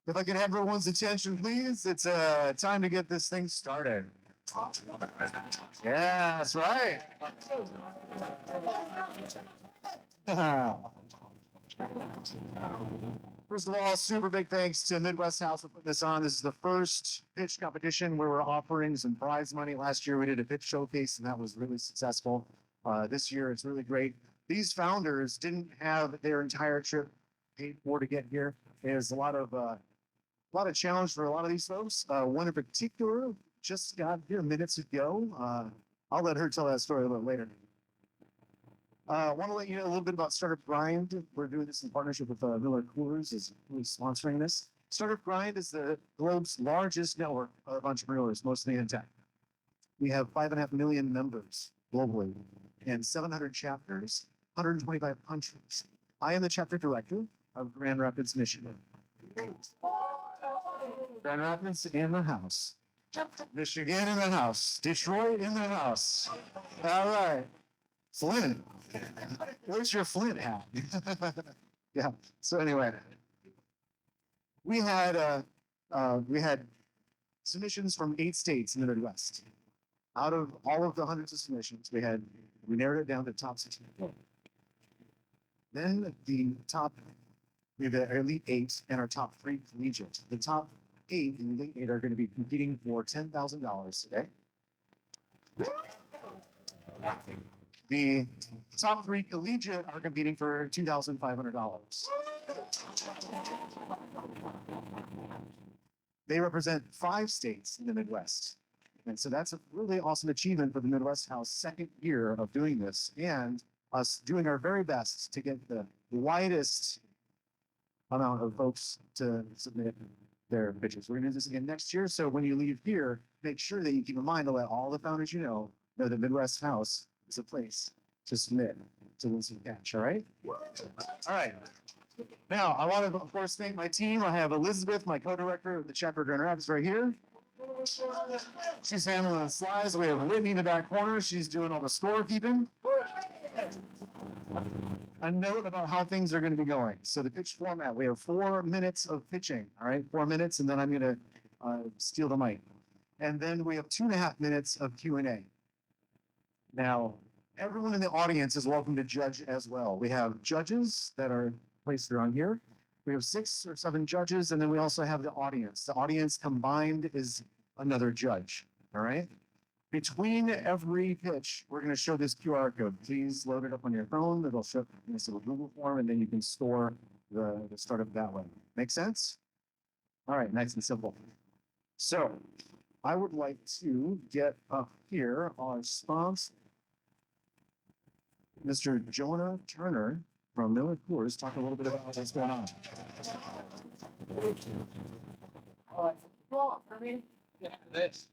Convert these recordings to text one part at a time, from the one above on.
If I could have everyone's attention, please, it's time to get this thing started. Yeah, that's right. First of all, super big thanks to Midwest House for putting this on. This is the first pitch competition where we're offering some prize money. Last year we did a pitch showcase and that was really successful. This year it's really great. These founders didn't have their entire trip paid for to get here. There's a lot of challenge for a lot of these folks. One in particular just got here minutes ago. I'll let her tell that story a little later. I want to let you know a little bit about Startup Grind. We're doing this in partnership with Miller Coors is really sponsoring this. Startup Grind is the globe's largest network of entrepreneurs, mostly in tech. We have 5.5 million members globally and 700 chapters, 125 countries. I am the chapter director of Grand Rapids, Michigan. Grand Rapids in the house. Michigan in the house. Detroit in the house. All right. Flint. Where's your Flint hat? Yeah. So anyway, we had submissions from 8 states in the Midwest. Out of all of the hundreds of submissions, we narrowed it down to the top 16. Then we have the Elite 8 and our top 3 collegiate. The top 8 and Elite 8 are going to be competing for $10,000 today. The top 3 collegiate are competing for $2,500. They represent 5 states in the Midwest. And so that's a really awesome achievement for the Midwest House second year of doing this and us doing our very best to get the widest amount of folks to submit their pitches. We're going to do this again next year. So when you leave here, make sure that you keep in mind to let all the founders you know that Midwest House is a place to submit to win some cash. All right? All right. Now, I want to, of course, thank my team. I have Elizabeth, my co-director of the chapter Grand Rapids, right here. She's handling the slides. We have Whitney in the back corner. She's doing all the scorekeeping. A note about how things are going to be going. So the pitch format, we have 4 minutes of pitching. All right, 4 minutes, and then I'm going to steal the mic. And then we have 2.5 minutes of Q&A. Now, everyone in the audience is welcome to judge as well. We have judges that are placed around here. We have 6 or 7 judges, and then we also have the audience. The audience combined is another judge, all right? Between every pitch, we're going to show this QR code. Please load it up on your phone. It'll show in this little Google form, and then you can store the startup that way. Make sense? All right, nice and simple. So I would like to get up here our sponsor, Mr. Jonah Turner from Miller Coors, talk a little bit about what's going on. Yeah, this.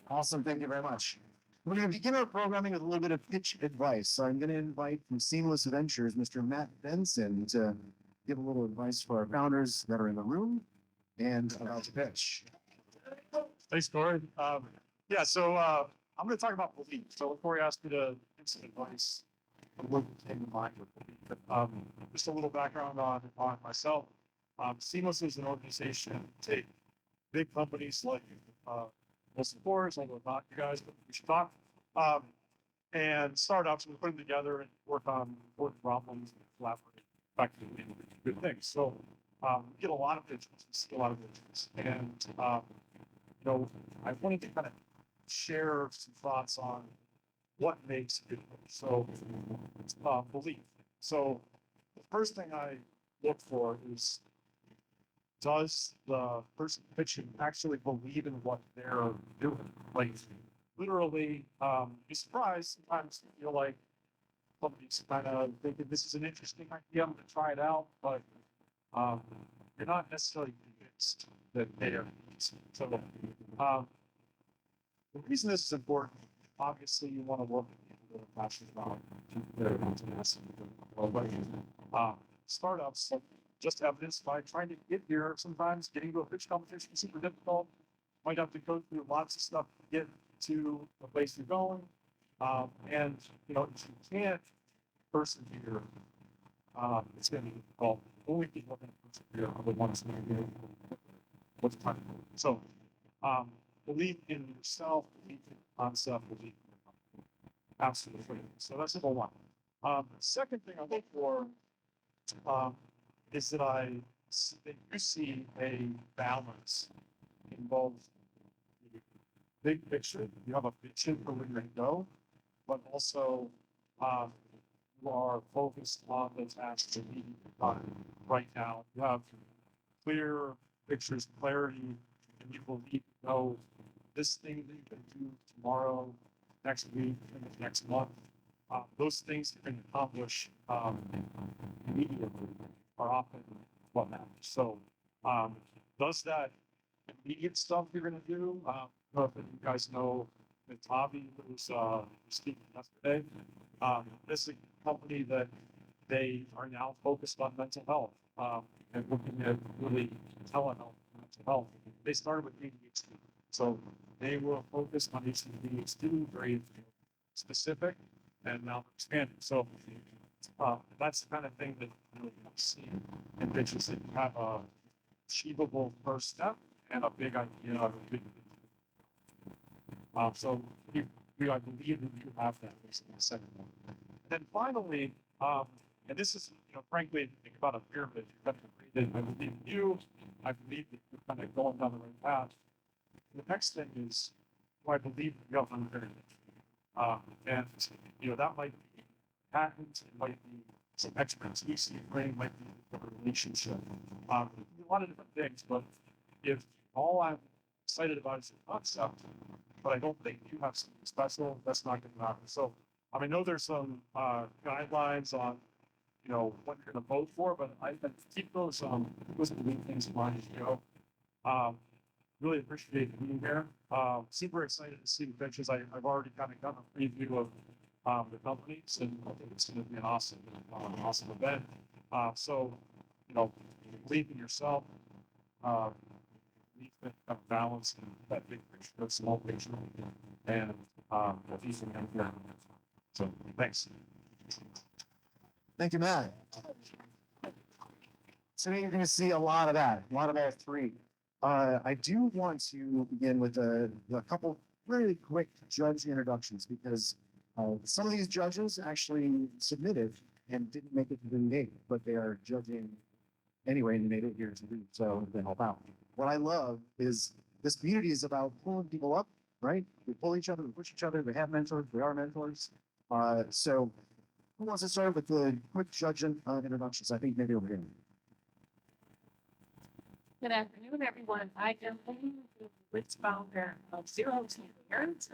Awesome, thank you very much. We're going to begin our programming with a little bit of pitch advice. So I'm going to invite from Seamless Ventures, Mr. Matt Benson, to give a little advice for our founders that are in the room and about to pitch. Thanks, Corey. Yeah, so I'm going to talk about belief. So before you ask me to give some advice, what came to mind with belief. Just a little background on myself. Seamless is an organization take big companies like Wilson Forest, although not you guys, but we should talk. Um, and startups, we put them together and work on important problems and collaborate effectively and do good things. So we get a lot of pitches, we see a lot of pitches, and you know, I wanted to kind of share some thoughts on what makes a good pitch. So, belief. So, the first thing I look for is, does the person pitching actually believe in what they're doing? Like, literally, be surprised sometimes you feel like somebody's kind of thinking this is an interesting idea, I'm going to try it out, but um, you're not necessarily convinced that they are. So, the reason this is important, obviously, you want to work with people that are passionate about their business. Startups, just evidenced by trying to get here, sometimes getting to a pitch competition is super difficult. Might have to go through lots of stuff to get to the place you're going. And, you know, if you can't persevere, it's going to be difficult. Only people can persevere are the ones that are doing what's time. So, believe in yourself, believe in the concept, believe in your company. Absolutely. So that's number one. Second thing I look for is that you see a balance in both the big picture. You have a vision for where you're going to go, but also you are focused on the tasks that need to be done right now. You have clear pictures, clarity, and you believe you know this thing that you can do tomorrow, next week, and the next month. Those things you can accomplish immediately are often what matters. So, does that immediate stuff you're going to do? I don't know if you guys know Mitavi, who's speaking yesterday. This is a company that they are now focused on mental health and looking at really telehealth and mental health. They started with ADHD. So they were focused on ADHD, very specific, and now they're expanding. So that's the kind of thing that you really see in pitches, that you have a achievable first step and a big idea, a big so I believe that you have that. Is the second one. And then finally, and this is, you know, frankly, if you think about a pyramid, you have to read it. I believe in you. I believe that you're kind of going down the right path. The next thing is, do I believe that you have an pyramid? And you know, that might be patents, it might be some expertise you bring, might be a relationship. A lot of different things, but if all I'm excited about is the concept, but I don't think you have something special, that's not going to matter. So I know there's some guidelines on, you know, what you're going to vote for, but I keep those main things in mind as you go. Really appreciate being here. Super excited to see the pitches. I've already kind of gotten a preview of the companies, and I think it's going to be an awesome event. So, you know, believe in yourself. Need to have balance in that big picture, that small picture, and these are going to. So, thanks. Thank you, Matt. Today you're going to see a lot of that, a lot of all three. I do want to begin with a couple really quick judge introductions, because some of these judges actually submitted and didn't make it to the debate, but they are judging anyway, and they made it here to do so they help out. What I love is this community is about pulling people up, right? We pull each other, we push each other, we have mentors, we are mentors. So who wants to start with the quick judge introductions? I think maybe over here. Good afternoon, everyone. I am the Wits founder of Zero to Parents.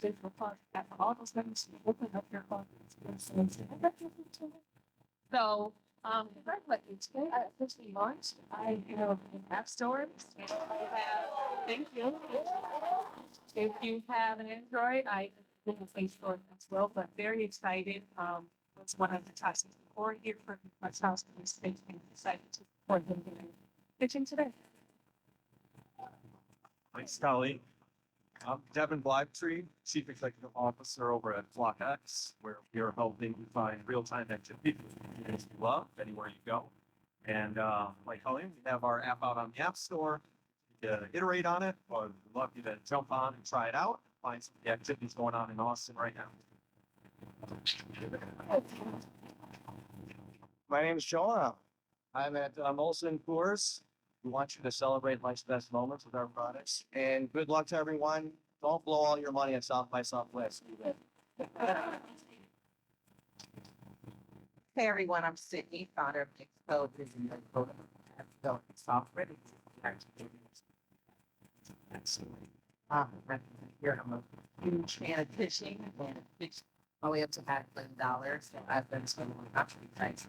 Digital podcast for all those members who open up their hearts. So, congratulations. Today I officially launched. I have an app store. And I have, thank you. If you have an Android, I have a Play Store as well, but very excited. It's one of the tasks before here for my house in this space, and excited to support them pitching today. Mike Scully. I'm Devin Blacktree, Chief Executive Officer over at FlockX, where we are helping you find real-time activity you love anywhere you go. And like Colleen, we have our app out on the App Store. You can iterate on it, or we'd love you to jump on and try it out, find some of the activities going on in Austin right now. My name is Jonah. I'm at Molson Coors. We want you to celebrate life's best moments with our products. And good luck to everyone. Don't blow all your money at South by Southwest. Hey everyone, I'm Sydney, founder of Expo Vision and Photo Software. Here I'm a huge fan of fishing and fish all the way up to $500. So I've been spending actually thanks.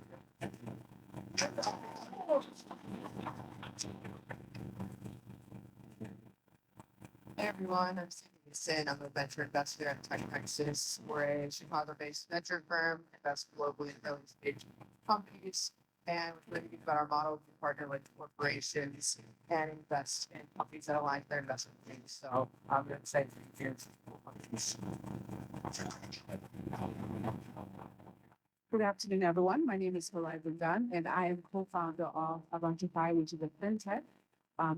Hey everyone, I'm Steve Mason. I'm a venture investor at SXSW. We're a Chicago-based venture firm, invest globally in early stage companies. And what's really good about our model is we partner with corporations and invest in companies that align with their investment needs. So I'm really excited to hear. Good afternoon, everyone. My name is Hilary Bundan, and I am co-founder of Avantify, which is a fintech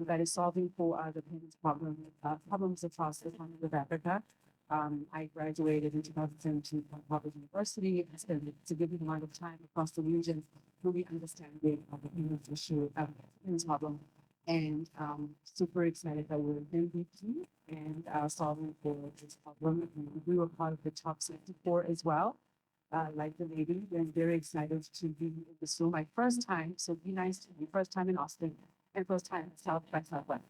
that is solving for the payments problems across the continent of Africa. I graduated in 2017 from Harvard University and spent a significant amount of time across the region really understanding the payments issue, payments problem, and super excited that we're in MVP and solving for this problem. And we were part of the top 64 as well. Like the lady, and very excited to be in this room. My first time, so be nice to me. First time in Austin and first time in South by Southwest.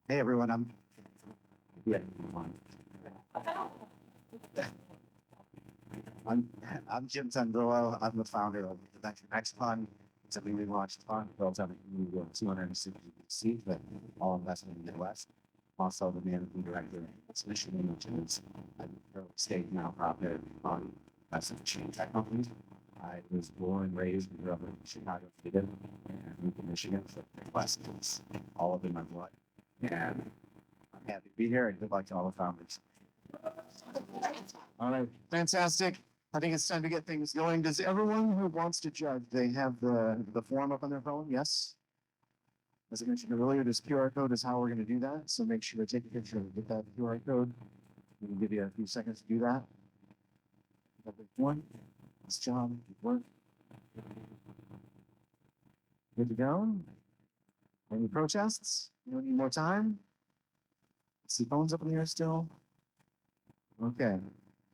Hey, everyone, I'm Jim Tandroa. I'm the founder of the Venture Next Fund. It's a newly launched fund built on a new 260 seats, but all investment in the Midwest. Also, the managing director of Michigan, which is a early stage nonprofit on investment machine tech companies. I was born and raised and grew up in Chicago, native, and moved to Michigan. So Midwest is all up in my blood. And I'm happy to be here, and good luck to all the founders. All right, fantastic. I think it's time to get things going. Does everyone who wants to judge, they have the form up on their phone? Yes? As I mentioned earlier, this QR code is how we're going to do that. So make sure to take a picture and get that QR code. We'll give you a few seconds to do that. One. Nice job. Good work. Good to go. Any protests? You don't need more time? See phones up in the air still? Okay.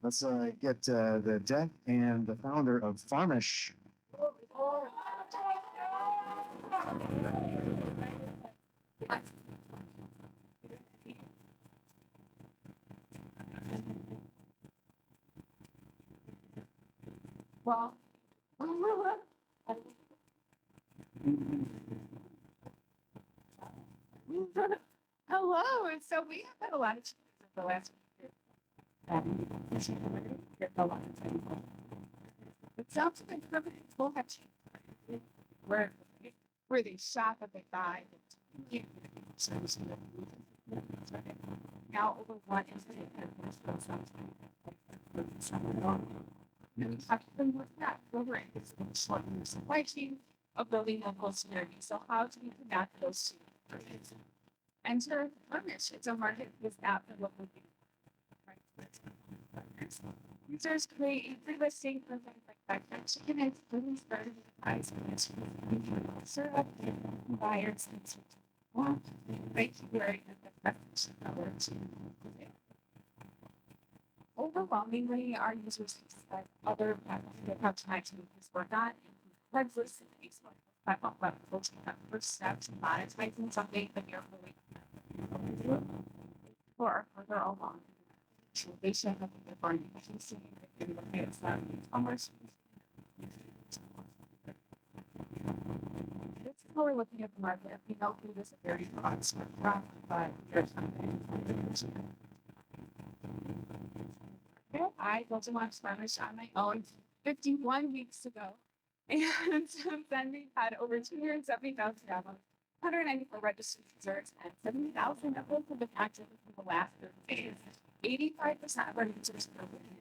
Let's get the deck and the founder of Farmish. Well, hello. So we have had a lot of changes in the last year. It sounds like permanent will have changed. Where they shop and they buy. Now over one incident I've been looking at over supply chain of building local security. So how do we connect those two? Enter Farmish. It's a marketplace app that what we do. Users create a free listing for things like that. Chicken is really started with the price of this. Syrup, buyers, and so on. Right here, the preference. Overwhelmingly, our users expect other platforms that have time to move this work on. Craigslist and Facebook platform levels that first step to monetizing something that you're really or further along. Innovation of the learning efficiency and the commerce. This is how we're looking at the market. We know through this a very broad spectrum, but there's something. I built a launch furnish on my own 51 weeks ago. And since then, we've had over 270,000 downloads, 194 registered users, and 70,000 of those have been active within the last 30 days. 85% of our users are women.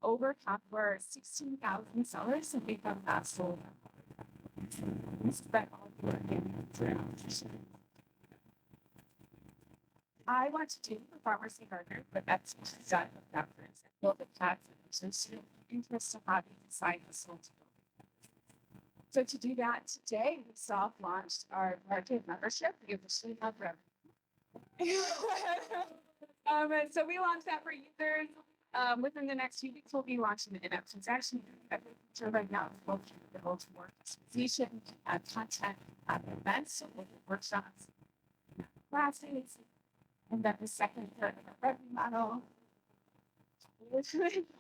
Over top of our 16,000 sellers have become not sold. We spent all of your I want to do the farmers and gardeners, but that's done with efforts and build the taxes and interest of how to decide the sold. So to do that today, we soft launched our market membership. We officially have revenue. And so we launched that for users. Within the next few weeks, we'll be launching the in-app transaction. So right now, we'll build more customization, add content, add events, so we'll do workshops, classes, and then the second part of our revenue model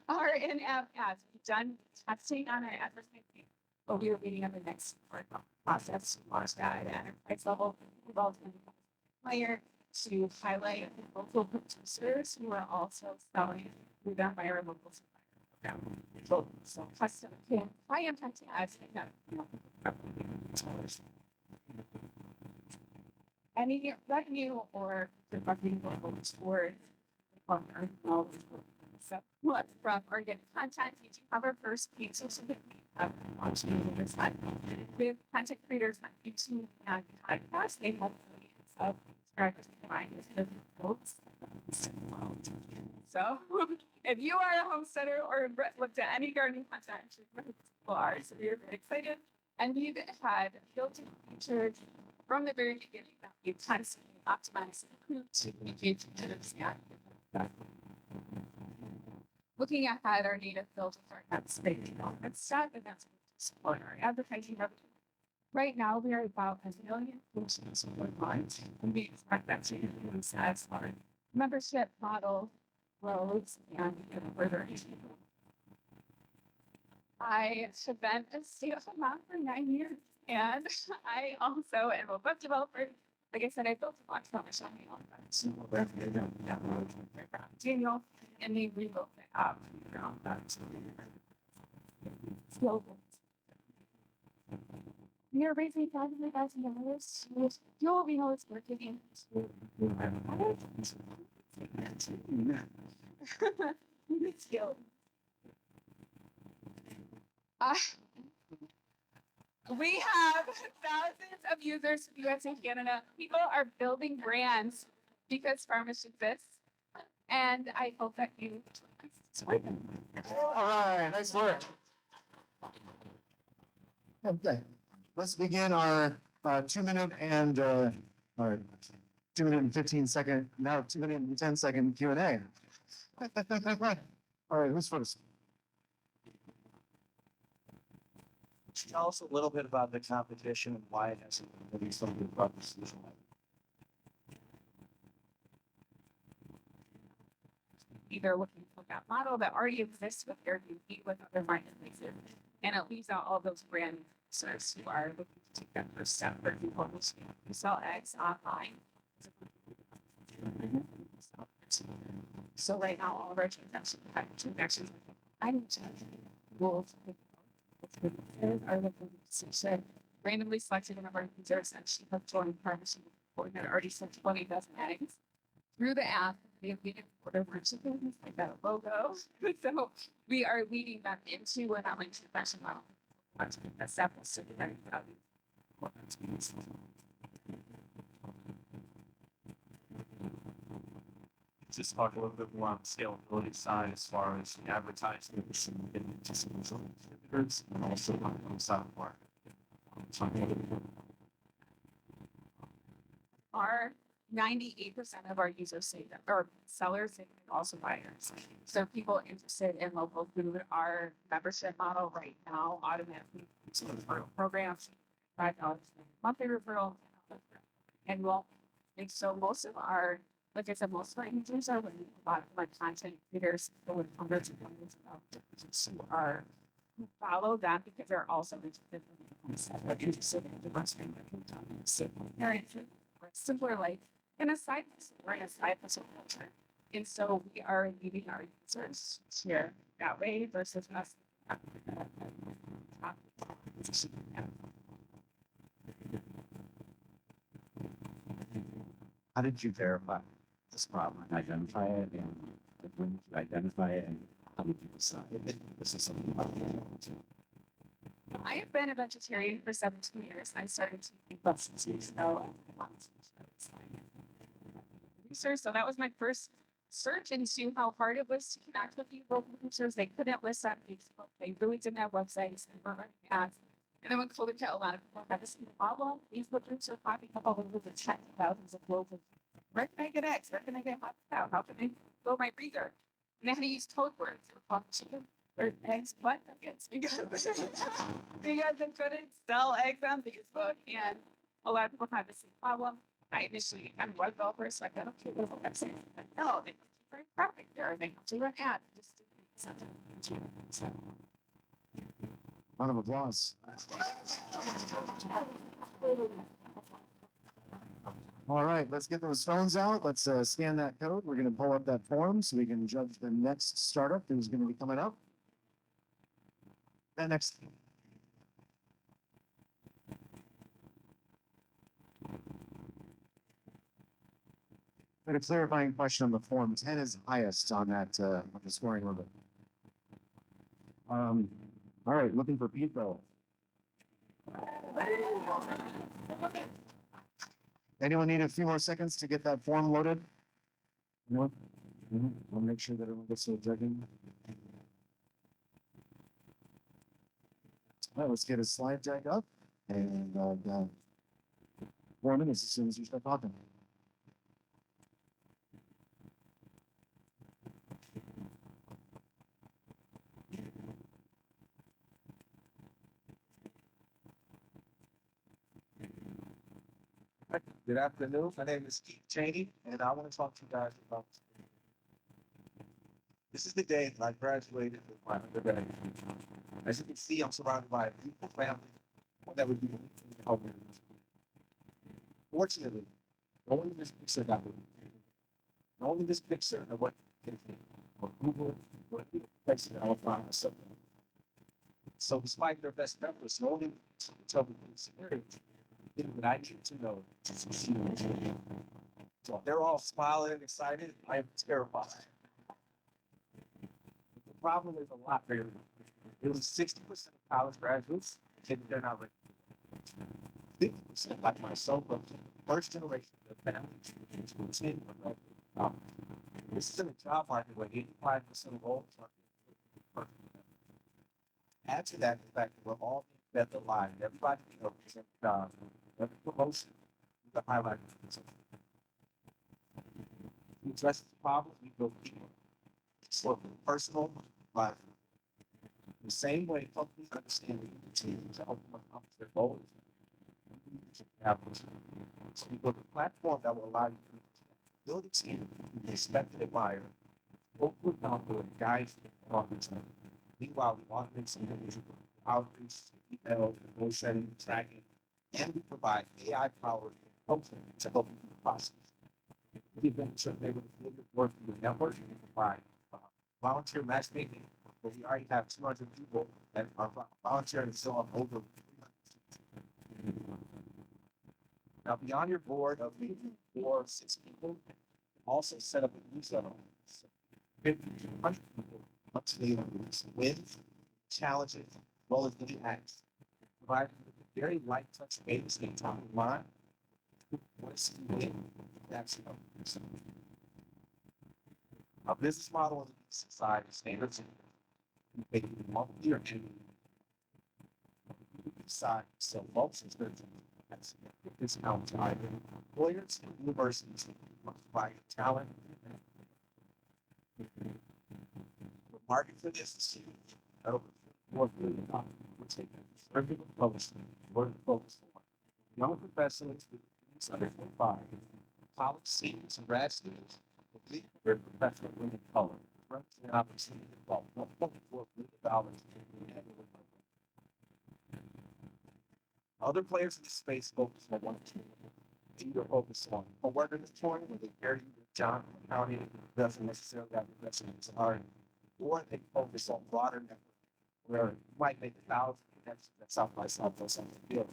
are in-app ads. We've done testing on our advertising, but we are waiting on the next process to launch that at enterprise level. We've also been player to highlight local producers who are also selling through them by our local supplier program. So custom high impact ads any revenue or the revenue will go towards so what from organic content, we do have our first paid social media launched on this side. With content creators on YouTube and podcasts, they have millions of subscribers combined with the votes. So if you are a homesteader or looked at any gardening content, people are, so we're very excited. And we've had built-in features from the very beginning that we've constantly optimized and improved to engage users and looking ahead, our native filters are not space development stuff, and that's what we support our advertising revenue. Right now, we are about 1 million users per month, and we expect that to increase as our membership model grows and further. I have been a stay-at-home mom for 9 years, and I also am a web developer. Like I said, I built a launch furnish on my own. So we're going to download Daniel, and they rebuilt the app around that. We are raising $500,000 to fuel we know it's working. We have thousands of users in the US and Canada. People are building brands because Farmish exists. And I hope that you. All right, nice work. Okay, let's begin our 2 minute and our 2 minute and 15 second, now 2 minute and 10 second Q&A. All right, who's first? Tell us a little bit about the competition and why it hasn't been something about the solution. Either looking for that model that already exists with Airbnb with other marketplaces, and it leaves out all those brand users who are looking to take that first step. For people who sell eggs online. So right now, all of our transactions, I'm rules are looking to randomly selected one of our users, and she has joined partnership with that already sent 20,000 eggs through the app. We have leading order merchants like that logo. So we are leading them into an online transaction model. A sample so very value. Just talk a little bit more on the scalability side as far as advertising and getting into some distributors and also on the side of the market. Our 98% of our users say that, or sellers say that also buyers. So people interested in local food, our membership model right now automatically referral programs, $5 monthly referral, annual. And so most of our, like I said, most of our users are really a lot of my content creators with hundreds of millions of users who follow them because they're also interested in the restaurant simpler life. In a side hustle, we're in a side hustle culture. And so we are leading our users here that way versus us. How did you verify this problem, identify it, and when did you identify it, and how did you decide that this is something about I have been a vegetarian for 17 years. I started to eat less than 2 weeks ago. Research, so that was my first search into how hard it was to connect with these local producers. They couldn't list on Facebook. They really didn't have websites. They weren't running ads. And then when COVID hit, a lot of people had the same problem. These producers popping up all over the tens of thousands of loaves. Where can I get eggs? Where can I get hot cow? How can I fill my freezer? And they had to use code words for hot chicken or eggs, butt nuggets because they couldn't sell eggs on Facebook. And a lot of people had the same problem. I'm a web developer, so I got okay with the website. But no, they have to very traffic there. They have to run ads. Just to make something. So, Round of applause. All right, let's get those phones out. Let's scan that code. We're going to pull up that form so we can judge the next startup who's going to be coming up. That next. Got a clarifying question on the form. 10 is highest on that on the scoring limit. All right, looking for Pete though. Anyone need a few more seconds to get that form loaded? No? I'll make sure that everyone gets their checking. All right, let's get a slide deck up and 4 minutes as soon as you start talking. Good afternoon. My name is Keith Cheney, and I want to talk to you guys about. This is the day that I graduated with my undergraduate. As you can see, I'm surrounded by a beautiful family that would be helping. Fortunately, only this picture got me. Only this picture of what or Google would be the place that I would find myself. So, despite their best efforts, only to tell me the experience. That I need to know to succeed. So they're all smiling and excited. I am terrified. The problem is a lot bigger. It was 60% of college graduates, and they're not ready. 50% like myself, of the first generation of families. This is in a job market where 85% of all are. Add to that the fact that we're all being fed the lie. Everybody knows their job. Every promotion is a highlight. We address the problems, we build people. So personal life. The same way companies understand we continue to help them accomplish their goals. So we build a platform that will allow you to build a team, respect and admire, work with them and guide on the team. Meanwhile, we automate some outreach, email, goal setting, tracking, and we provide AI-powered coaching to help you with the process. We eventually able to work through the network and provide volunteer matchmaking, but we already have 200 people that are volunteering to fill up over 300. Now, beyond your board of maybe 4 or 6 people, also set up a newsletter. 1,500 people up to date on wins, challenges, as well as impacts, providing very light touch base and top of mind. What's that's our business model on the society standards. We pay monthly or annually. We decide to sell bulk subscriptions at significant discounts to either employers and universities provide talent. The market for this is huge. Over $4 billion. We're taking conservative publishing, we're focused on young professionals with under 25, college seniors and grad students, with legal professional women of color, representing opportunity to involve $1.4 billion in annual. Other players in the space focus on one or two. Either focus on co-worker mentoring, where they pair you with John County doesn't necessarily have investments are, or they focus on broader network where you might make 1,000 connections at South by Southwest on the field.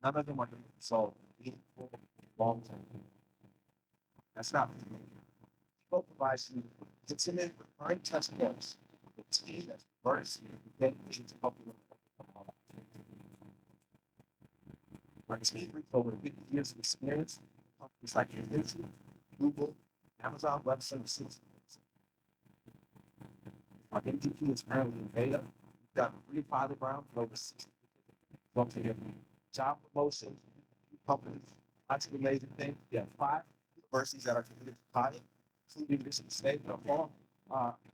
None of them are going to solve meaningful long term. That's not people provide you intimate recurring touch points with a team that's diverse and dedicated to helping them. Our team brings over 50 years of experience in companies like YouTube, Google, Amazon Web Services. Our MVP is currently in beta. We've got 3 pilot rounds and over 60 located job promotions, companies. Lots of amazing things. We have 5 universities that are committed to pilot, including Michigan State and Oklahoma.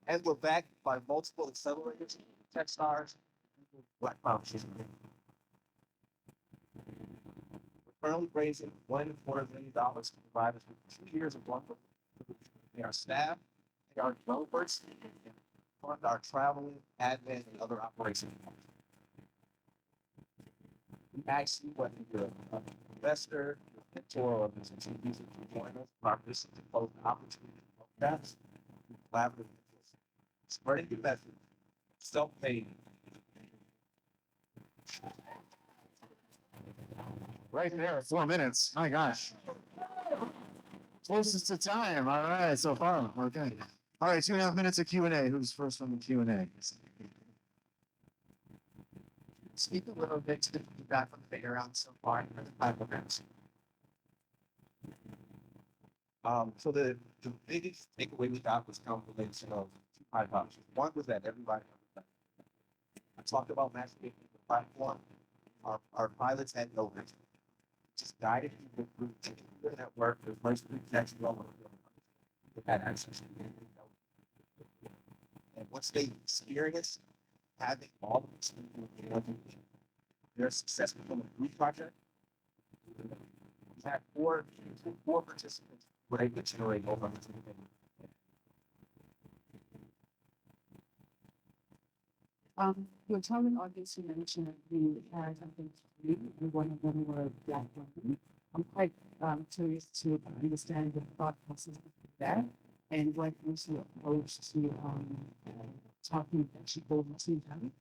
And we're backed by multiple accelerators, Techstars, Black Foundation. We're currently raising $1.25 million to provide us with 2 years of work with our staff and our developers, and fund our traveling, admin, and other operations. We ask you whether you're an investor, a mentor, or a business user to join us. Our mission to close the opportunity to that's collaborative. Spreading the message, self-made. Right there, 4 minutes. My gosh. Closest to time. All right, so far. Okay. All right, 2.5 minutes of Q&A. Who's first on the Q&A? Speak a little bit to the feedback on the beta round so far for the 5 events. So the biggest takeaway we got was combination of 2 hypotheses. One was that everybody, I talked about mastery the platform. Our pilots had no vision. Just guided people through the network, the first connection level. Had access to it. And once they experience having all of this, their success become a group project. We had 4 participants were able to generate over 100 million. Your target audience you mentioned that you had something to do, and one of them were Black women. I'm quite curious to understand the thought process of that and what was your approach to talking to people to them.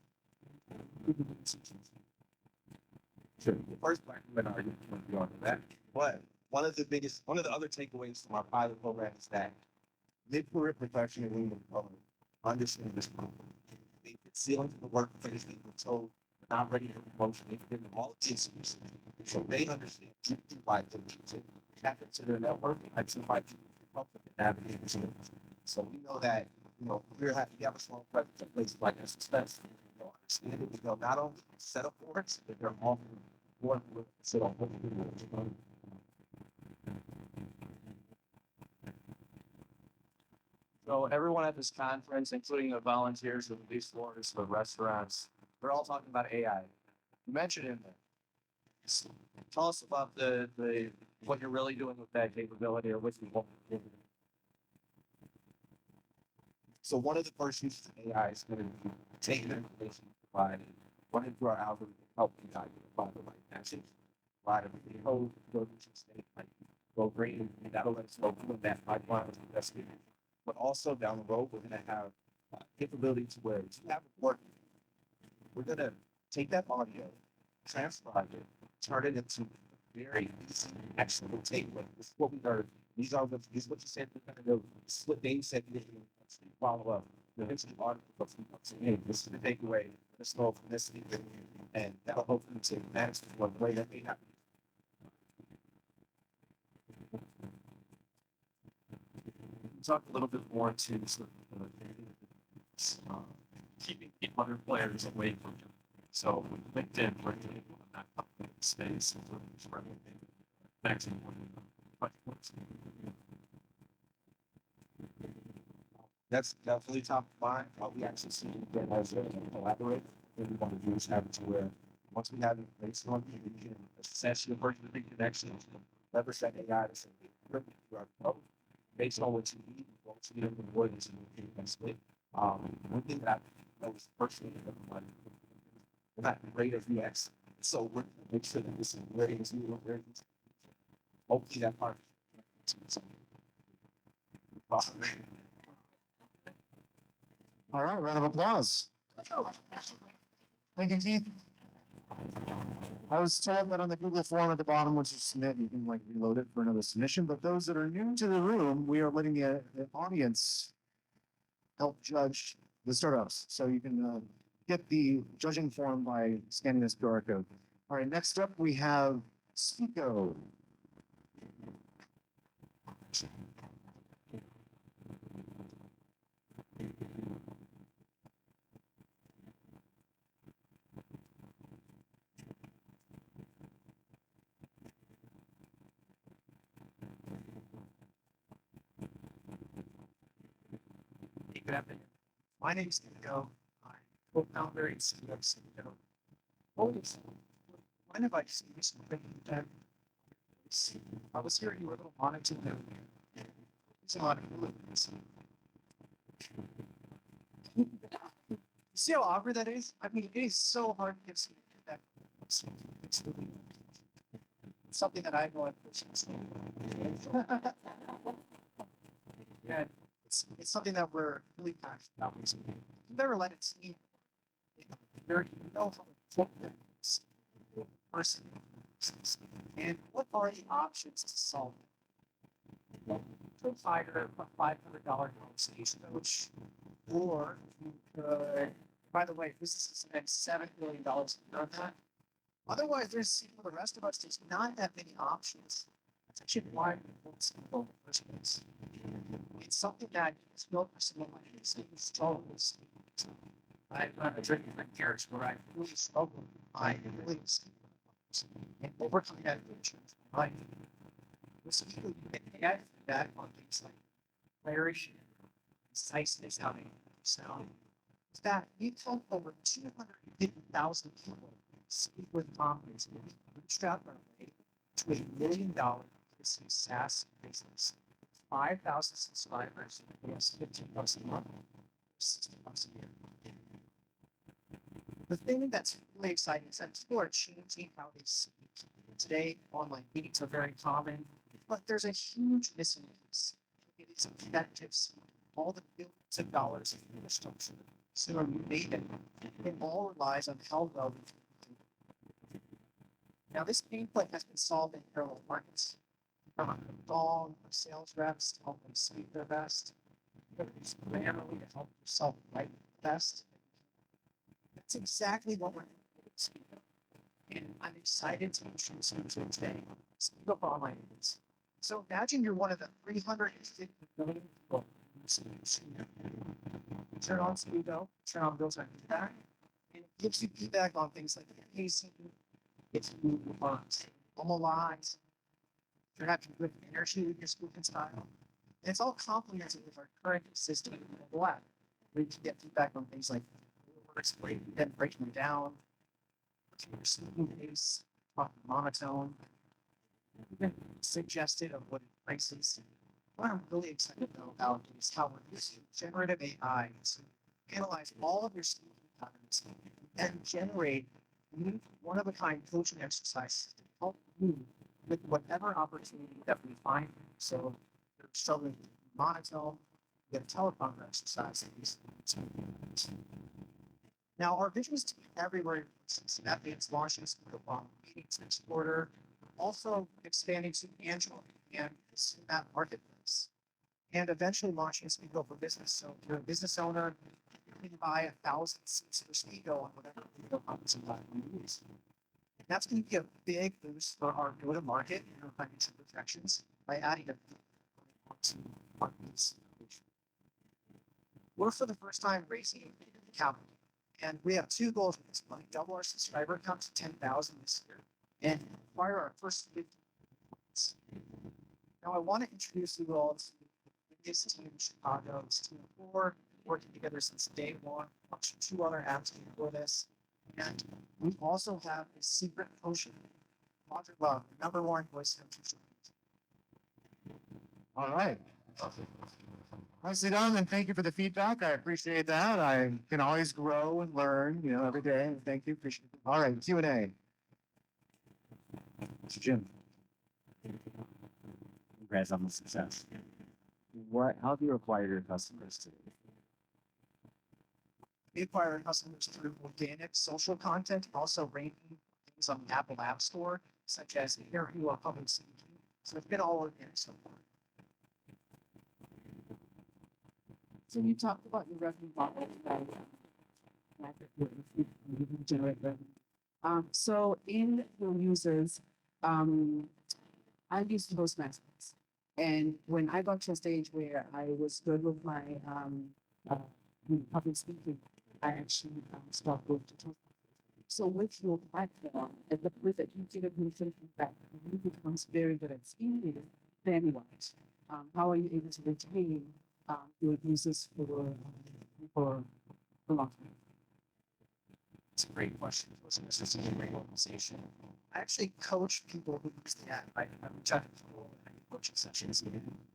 Sure. The first Black women are going to be on that. But one of the other takeaways from our pilot program is that mid-career professional women of color understand this problem. They've been sealed to the workplace, they've been told they're not ready for promotion, they've given all of the excuses. So they understand why they need to tap into their network and identify people who help them navigate this. So we know that, we have a strong presence in places like SXSW. Understand it, we know not only set up for it, but they're often more with set up what we do. So everyone at this conference, including the volunteers, the police force, the restaurants, they're all talking about AI. You mentioned it in there. Tell us about the what you're really doing with that capability or what you want to do. So one of the first uses of AI is going to be taking the information provided, running through our algorithm, help you identify the right message, provide a code, go to state, like go green, and that'll let us know when that pipeline is investigated. But also down the road, we're going to have capability to where if you have it working, we're going to take that audio, transcribe it, turn it into very easy, actionable takeaway. This is what we heard. This is what you said. This is what Dave said. Follow up. This is the article. Hey, this is the takeaway. Let's go from this thing, and that'll hopefully take manage one way that may not be. Talk a little bit more to keeping other players away from you. So with LinkedIn, we're doing that space and maximum. That's definitely top of mind. We actually see that as a collaborate. What we want to do is have it to where once we have information on you, we can assess your person to make connections, leverage that AI to say, you are code based on what you need, what you need in the world is in split. One thing that I was personally we're not great at UX, so we're gonna make sure that this is where it's you, where it's hopefully that part. All right, round of applause. Thank you, Keith. I was told that on the Google form at the bottom, once you submit, you can like reload it for another submission. But those that are new to the room, we are letting the audience help judge the startups. So you can get the judging form by scanning this QR code. All right, next up we have Spico. Hey, good afternoon. My name is Nico. I'm co-founder and CEO of CEO. Always, when have I seen you something that I was hearing you were a little monitored there. It's a lot of influence. See how awkward that is? I mean, it is so hard to get something that it's really something that I know I yeah, it's something that we're really passionate about. You've never let it see very know how important that is. Person and what are the options to solve it? To hire a $500 compensation coach, or you could, by the way, this is spend $7 billion on that. Otherwise, there's for the rest of us, there's not that many options. That's actually why we want to go in the first place. It's something that is built for someone like this who struggles. I'm drinking my carriage where I really struggle. I really and overcoming that addiction. Right. With people you can add that on things like clarity, conciseness, how they sound. Is that we told over 250,000 people speak with confidence and bootstrap our way to $1 million SaaS business. 5,000 subscribers, yes, $15 a month, $60 a year. The thing that's really exciting is that people are changing how they speak. Today, online meetings are very common, but there's a huge missing piece. It is effective. All the billions of dollars of infrastructure, so you made it. It all relies on how well we do. Now, this pain point has been solved in parallel markets. From a dog, sales reps to help them speak their best, primarily to help yourself write the best. That's exactly what we're doing. And I'm excited to introduce you to today. Speak up online. So imagine you're one of the 350 million people turn on Speedo, turn on Bill's feedback, and it gives you feedback on things like pacing, it's you on normal lives, you're having good energy with your speaking style. And it's all complemented with our current system in the mobile app. We can get feedback on things like words, breaking them down, your speaking pace, talking monotone, even suggested of what it places. What I'm really excited though about is how we're using generative AI to analyze all of your speaking patterns and generate unique, one-of-a-kind coaching exercises to help you with whatever opportunity that we find. So if you're struggling with monotone, you get a teleprompter exercise. Now, our vision is to be everywhere. That means launching some meetings next quarter, also expanding to Android and that marketplace, and eventually launching Speedo for business. So if you're a business owner, you can buy 1,000 seats for Speedo on whatever video conferencing platform you use. And that's going to be a big boost for our go-to-market and our financial projections by adding a we're for the first time raising capital. And we have two goals with this money: double our subscriber count to 10,000 this year and acquire our first 50 clients. Now, I want to introduce you all to the biggest team in Chicago. It's Team 4, working together since day one, launched 2 other apps before this. And we also have a secret potion, Roger Love, #1 voice coach. All right. Nicely done, and thank you for the feedback. I appreciate that. I can always grow and learn, every day. Thank you. Appreciate it. All right, Q&A. Mr. Jim. Congrats on the success. how do you acquire your customers today? We acquire our customers through organic social content, also ranking things on the Apple App Store, such as interview or public speaking. So it's been all organic so far. So you talked about your revenue model. Generate revenue. So in your users, I used Toastmasters. And when I got to a stage where I was good with my uh, public speaking, I actually stopped with the Toastmasters. So with your platform, and the way that you give me feedback, you becomes very good at speaking, then what? How are you able to retain your users for a long time? It's a great question. This is a great organization. I actually coach people who use the app. I reach out to people and I do coaching sessions.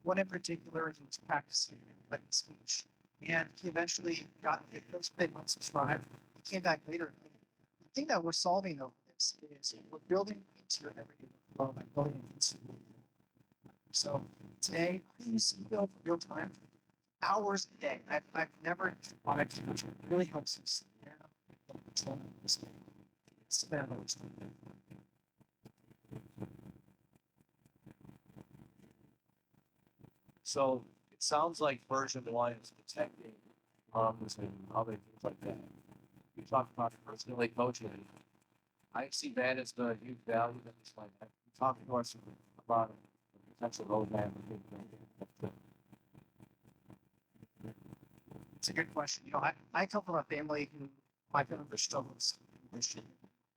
One in particular, he was practicing written speech. And he eventually got those big unsubscribed. He came back later. The thing that we're solving though is we're building into your everyday flow by building it into. So today, I use email for real time, hours a day. I've never tried to, which really helps us. So it sounds like version one is protecting moms and other things like that. You talked about personally coaching. I see that as the huge value that it's like. You talked to us about the potential roadmap. It's a good question. I come from a family who my family struggles with Christian.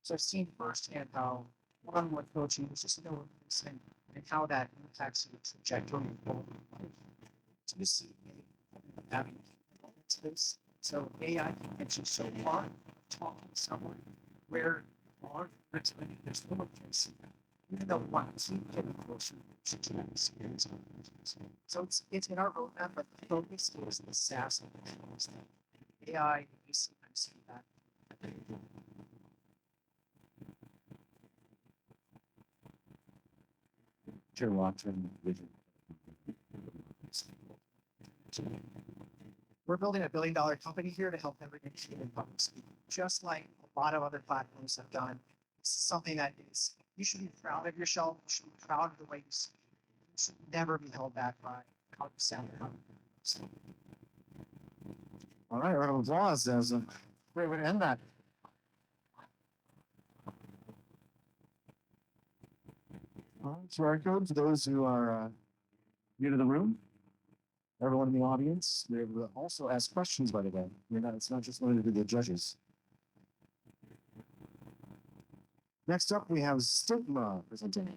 So I've seen firsthand how one-on-one coaching is just no and how that impacts your trajectory forward in life. So you see having to this. So AI can get you so far talking to someone where you are there's limitations. Even though one team getting closer to that experience. So it's in our roadmap, but the focus is the SaaS applications. AI, you sometimes see that. Your long-term vision. We're building a $1 billion company here to help everyone achieve public speaking, just like a lot of other platforms have done. This is something that is, you should be proud of yourself. You should be proud of the way you speak. You should never be held back by how you sound. Or how you sound. All right, round of applause. That was a great way to end that. All right, QR code for those who are new to the room. Everyone in the audience, they will also ask questions, by the way. It's not just limited to the judges. Next up, we have Stigma presenting.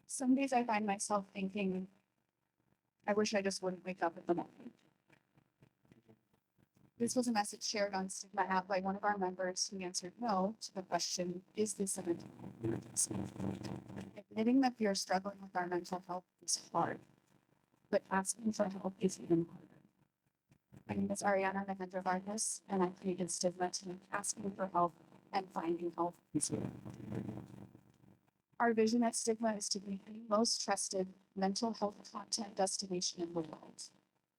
Some days I find myself thinking, I wish I just wouldn't wake up in the morning. This was a message shared on Stigma app by one of our members who answered no to the question, is this a mental health emergency? Admitting that we are struggling with our mental health is hard, but asking for help is even harder. My name is Ariana Mahendra Vargas, and I created Stigma to make asking for help and finding help easier. Our vision at Stigma is to be the most trusted mental health content destination in the world.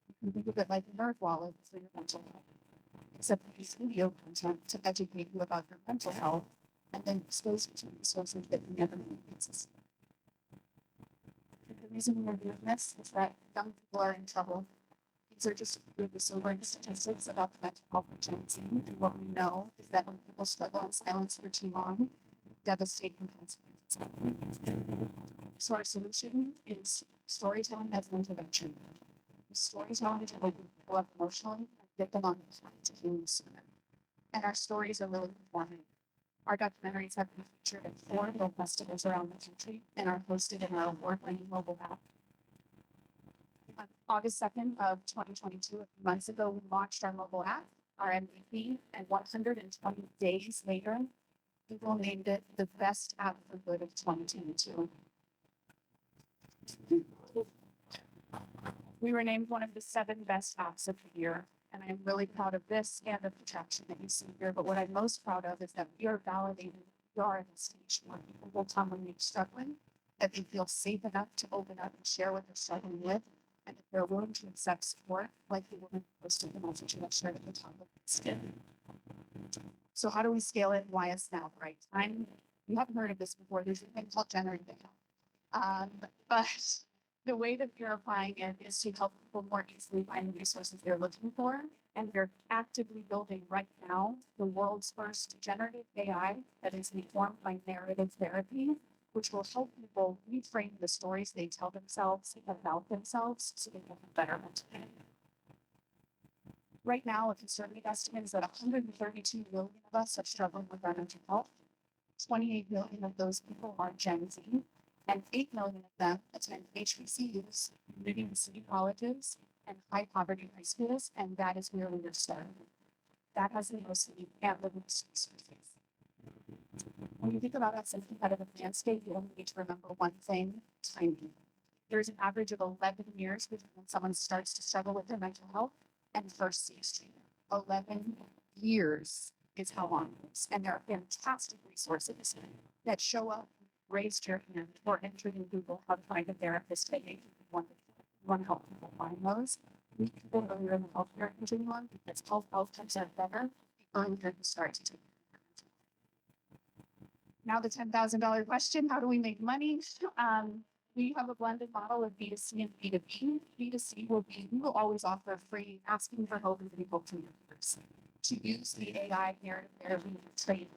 You can think of it like a nerd wallet for your mental health, except we use video content to educate you about your mental health and then expose you to resources that you never knew existed. The reason we're doing this is that young people are in trouble. These are just a few of the sobering statistics about the mental health of Gen Z. And what we know is that when people struggle in silence for too long, devastating consequences. So our solution is storytelling as an intervention. Storytelling to open people up emotionally and get them on the path to healing sooner. And our stories are really informative. Our documentaries have been featured at 4 film festivals around the country and are hosted in our award-winning mobile app. On August 2nd of 2022, a few months ago, we launched our mobile app, our MVP, and 120 days later, Google named it the best app for good of 2022. We were named one of the 7 best apps of the year, and I'm really proud of this and of the traction that you see here. But what I'm most proud of is that we are validating we are at a stage where people will come when they're struggling, that they feel safe enough to open up and share what they're struggling with, and that they're willing to accept support, like the woman who posted the message that I shared at the top of this. So how do we scale it? Why is now the right time? You haven't heard of this before. There's a thing called generative AI. But the way that we're applying it is to help people more easily find the resources they're looking for. And we're actively building right now the world's first generative AI that is informed by narrative therapy, which will help people reframe the stories they tell themselves about themselves so they can have better mental health. Right now, a conservative estimate is that 132 million of us are struggling with our mental health. 28 million of those people are Gen Z, and 8 million of them attend HBCUs, community and city colleges, and high poverty high schools, and that is where we are starting. That has the most need and the most resources. When you think about us in competitive landscape, you only need to remember one thing: timing. There's an average of 11 years between when someone starts to struggle with their mental health and first sees treatment. 11 years is how long it is. And there are fantastic resources that show up, raised your hand, or entered in Google how to find a therapist that you want to help people find those. We can go earlier in the healthcare continuum because health outcomes are better the earlier you start to take care of mental health. Now the $10,000 question: how do we make money? We have a blended model of B2C and B2B. B2C will be, we will always offer free asking for help and getting help from your peers. To use the AI narrative therapy trade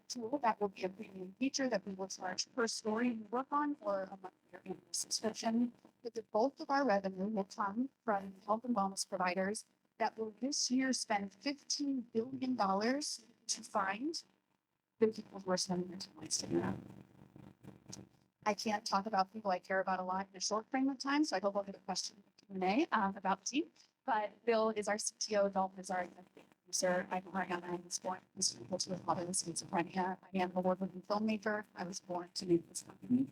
tool, that will be a premium feature that we will charge per story you work on or a monthly or annual subscription. But the bulk of our revenue will come from health and wellness providers that will this year spend $15 billion to find the people who are spending their time wasting around. I can't talk about people I care about a lot in a short frame of time, so I hope I'll get a question in the Q&A about the team. But Bill is our CTO, Dalton is our executive producer. I'm Ariana, I'm born to a mother with schizophrenia. I am an award-winning filmmaker. I was born to make this company.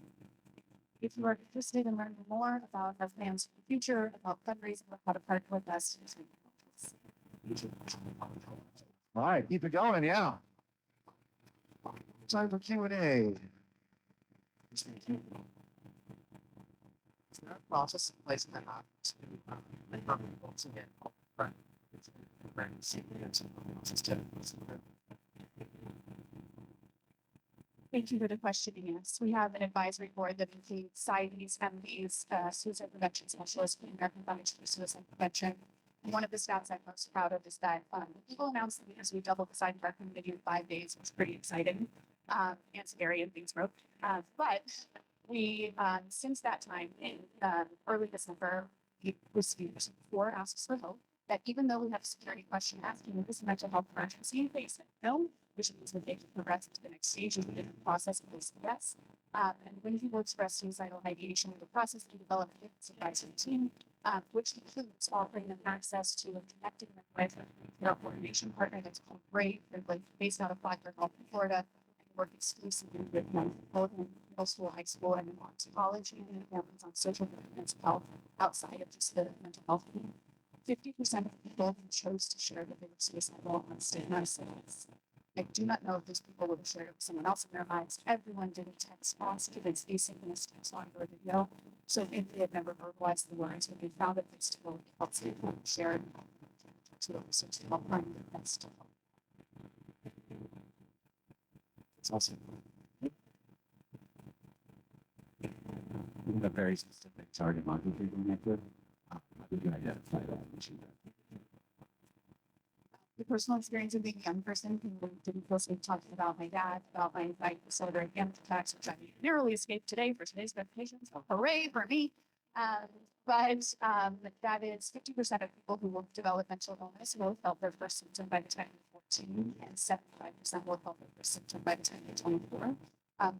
If you are interested in learning more about our plans for the future, about fundraising, or how to partner with us, All right, keep it going, yeah. Time for Q&A. Process in place that happens to get Thank you for the question. Yes, we have an advisory board that includes PsyDs, MDs, suicide prevention specialists, the American Foundation for Suicide Prevention. One of the stats I'm most proud of is that people announced that because we doubled the size of our community in 5 days, which was pretty exciting and scary and things broke. But we, since that time in early December, we received 4 asks for help. That even though we have a security question asking, is this a mental health emergency? They said no, which means that they can progress to the next stage of the process and they said yes. And when people express suicidal ideation in the process, we develop a advisory team, which includes offering them access to and connecting them with their coordination partner that's called Brave. They're like based out of Flagler, Florida, and work exclusively with both in middle school, high school, and in psychology and families on social mental health outside of just the mental health team. 50% of people who chose to share that they were suicidal on stigma sites. I do not know if those people would have shared it with someone else in their lives. Everyone did a text response to this asynchronous text audio or video. So if they had never verbalized the words, but they found it, they still felt safe to share it to research to help find the best. It's also a very specific target market you're going after. How did you identify that? The personal experience of being a young person who didn't feel safe talking about my dad, about my anxiety disorder and panic attacks, which I narrowly escaped today for today's presentation. So hooray for me. But that is 50% of people who will develop mental illness will have felt their first symptom by the time they're 14, and 75% will have felt their first symptom by the time they're 24.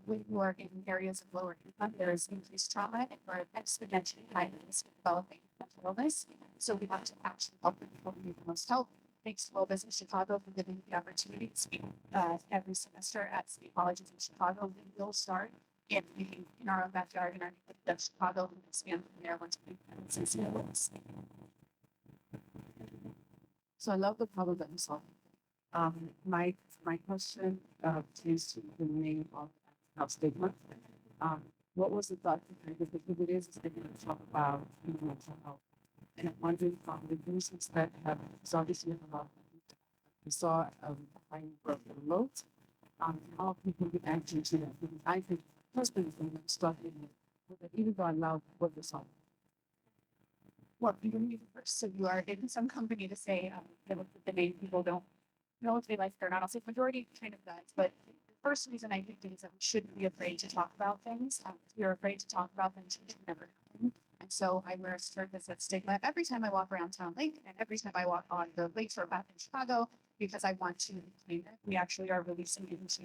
When you are in areas of lower income, there is increased trauma and you're exponentially high risk of developing mental illness. So we have to actually help the people who need the most help. Thanks to Low Business Chicago for giving me the opportunity to speak every semester at city colleges in Chicago. We will start in our own backyard in our neighborhood of Chicago and expand from there once we can see it. So I love the problem that you solve. My question is to the name of stigma. What was the thought behind it? Because it is a stigma to talk about mental health. And I'm wondering from the reasons that have, so obviously you have a lot. We saw finding growth remote. How people get actually to that. Because I think personally from them struggling with it, even though I love what this song. What do you need first? So you are in some company to say that the name people don't know if they like it or not. I'll say majority kind of does, but the first reason I think is that we shouldn't be afraid to talk about things. If you're afraid to talk about things, it should never happen. And so I wear a skirt that says stigma every time I walk around Town Lake and every time I walk on the lakeshore path in Chicago because I want to claim it. We actually are releasing into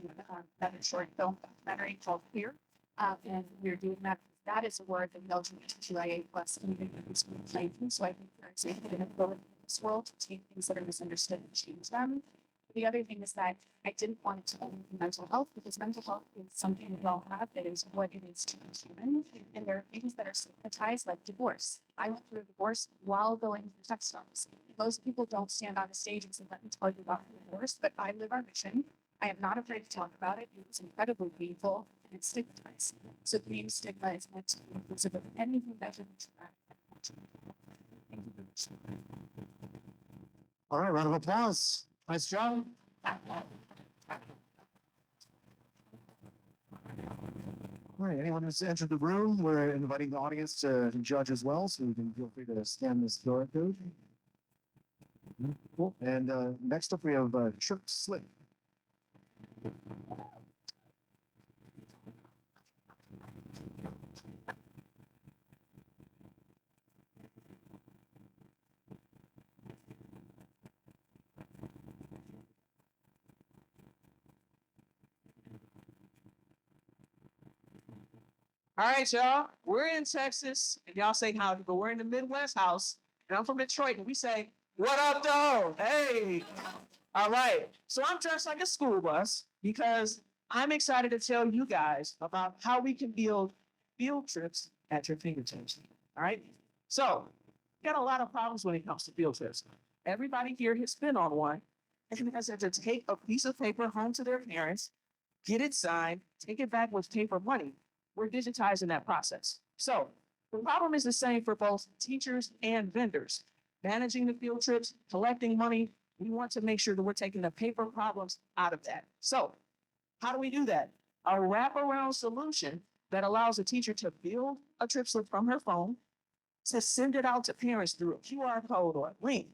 another short film documentary called Queer. And we're doing that. That is a word that the LGBTQIA plus community is playing. So I think there's an ability in this world to take things that are misunderstood and change them. The other thing is that I didn't want it to only be mental health because mental health is something we all have. That is what it is to be human. And there are things that are stigmatized, like divorce. I went through a divorce while going through textiles. Most people don't stand on a stage and say, "Let me tell you about the divorce," but I live our mission. I am not afraid to talk about it. It's incredibly painful and it's stigmatized. So the name stigma is meant to be inclusive of anything that would be traumatic. Thank you. All right, round of applause. Nice job. All right, anyone who's entered the room, we're inviting the audience to judge as well, so you can feel free to scan this QR code. Cool. And next up, we have Chirp Slip. All right, y'all. We're in Texas, and y'all say howdy, but we're in the Midwest house, and I'm from Detroit, and we say, "What up, though?" Hey. All right. So I'm dressed like a school bus because I'm excited to tell you guys about how we can build field trips at your fingertips. All right. So got a lot of problems when it comes to field trips. Everybody here has been on one and has had to take a piece of paper home to their parents, get it signed, take it back with paper money. We're digitizing that process. So the problem is the same for both teachers and vendors. Managing the field trips, collecting money, we want to make sure that we're taking the paper problems out of that. So how do we do that? A wraparound solution that allows a teacher to build a trip slip from her phone, to send it out to parents through a QR code or a link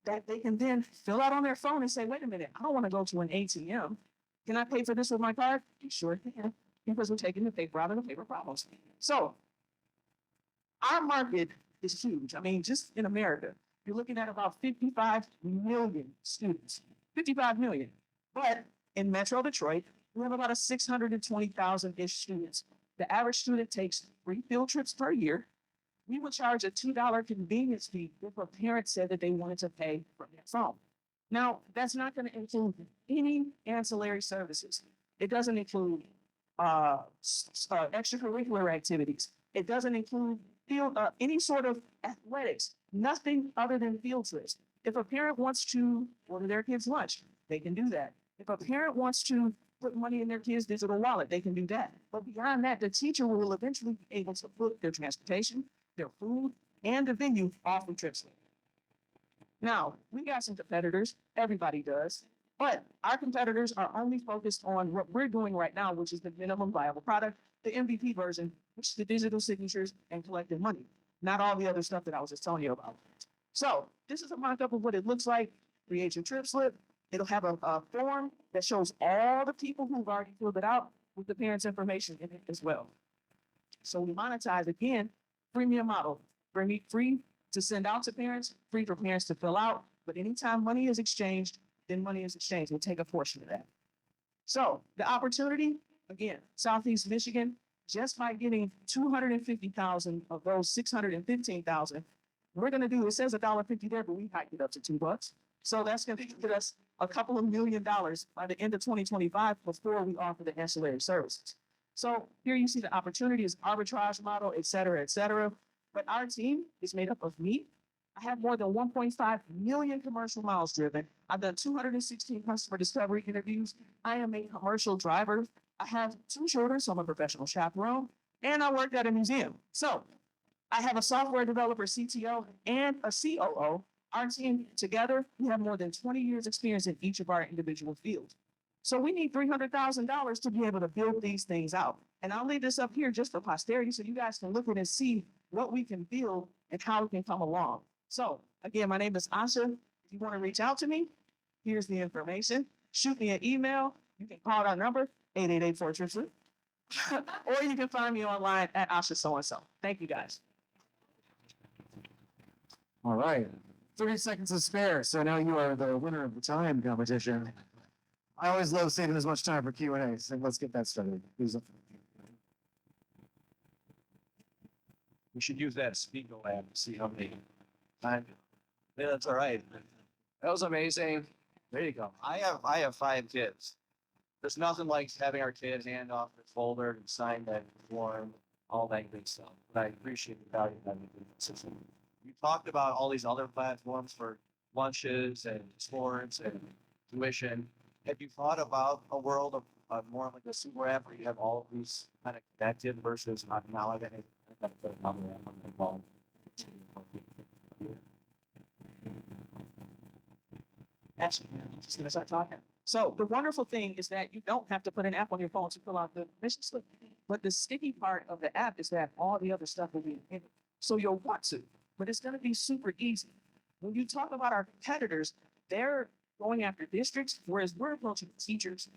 that they can then fill out on their phone and say, "Wait a minute, I don't want to go to an ATM. Can I pay for this with my card?" You sure can, because we're taking the paper out of the paper problems. So our market is huge. I mean, just in America, you're looking at about 55 million students, 55 million. But in Metro Detroit, we have about a 620,000-ish students. The average student takes 3 field trips per year. We would charge a $2 convenience fee if a parent said that they wanted to pay from their phone. Now, that's not going to include any ancillary services. It doesn't include extracurricular activities. It doesn't include any sort of athletics, nothing other than field trips. If a parent wants to order their kids lunch, they can do that. If a parent wants to put money in their kids' digital wallet, they can do that. But beyond that, the teacher will eventually be able to book their transportation, their food, and the venue off from TripSlip. Now, we got some competitors, everybody does, but our competitors are only focused on what we're doing right now, which is the minimum viable product, the MVP version, which is the digital signatures and collecting money, not all the other stuff that I was just telling you about. So this is a mock-up of what it looks like. Create your trip slip. It'll have a form that shows all the people who've already filled it out with the parents' information in it as well. So we monetize, again, freemium model, free to send out to parents, free for parents to fill out. But anytime money is exchanged, then money is exchanged. We'll take a portion of that. So the opportunity, again, Southeast Michigan, just by getting 250,000 of those 615,000, we're going to do, it says $1.50 there, but we hiked it up to $2. So that's going to get us a couple of $1 million by the end of 2025 before we offer the ancillary services. So here you see the opportunities, arbitrage model, et cetera, et cetera. But our team is made up of me. I have more than 1.5 million commercial miles driven. I've done 216 customer discovery interviews. I am a commercial driver. I have 2 children, so I'm a professional chaperone, and I worked at a museum. So I have a software developer, CTO, and a COO. Our team together, we have more than 20 years experience in each of our individual fields. So we need $300,000 to be able to build these things out. And I'll leave this up here just for posterity so you guys can look at it and see what we can build and how we can come along. So again, my name is Asha. If you want to reach out to me, here's the information. Shoot me an email. You can call our number, 888-433. Or you can find me online at Asha so-and-so. Thank you guys. All right, 30 seconds to spare. So now you are the winner of the time competition. I always love saving as much time for Q&A, so let's get that started. We should use that speaker lab to see how many times. Yeah, that's all right. That was amazing. There you go. I have 5 kids. There's nothing like having our kid hand off the folder and sign that form, all that good stuff. But I appreciate the value of having the system. You talked about all these other platforms for lunches and sports and tuition. Have you thought about a world of more like a super app where you have all of these kind of connected versus now I got to put another app on the phone. Actually, I'm just gonna start talking. So the wonderful thing is that you don't have to put an app on your phone to fill out the mission slip. But the sticky part of the app is that all the other stuff will be in it. So you'll want to, but it's gonna be super easy. When you talk about our competitors, they're going after districts, whereas we're approaching teachers.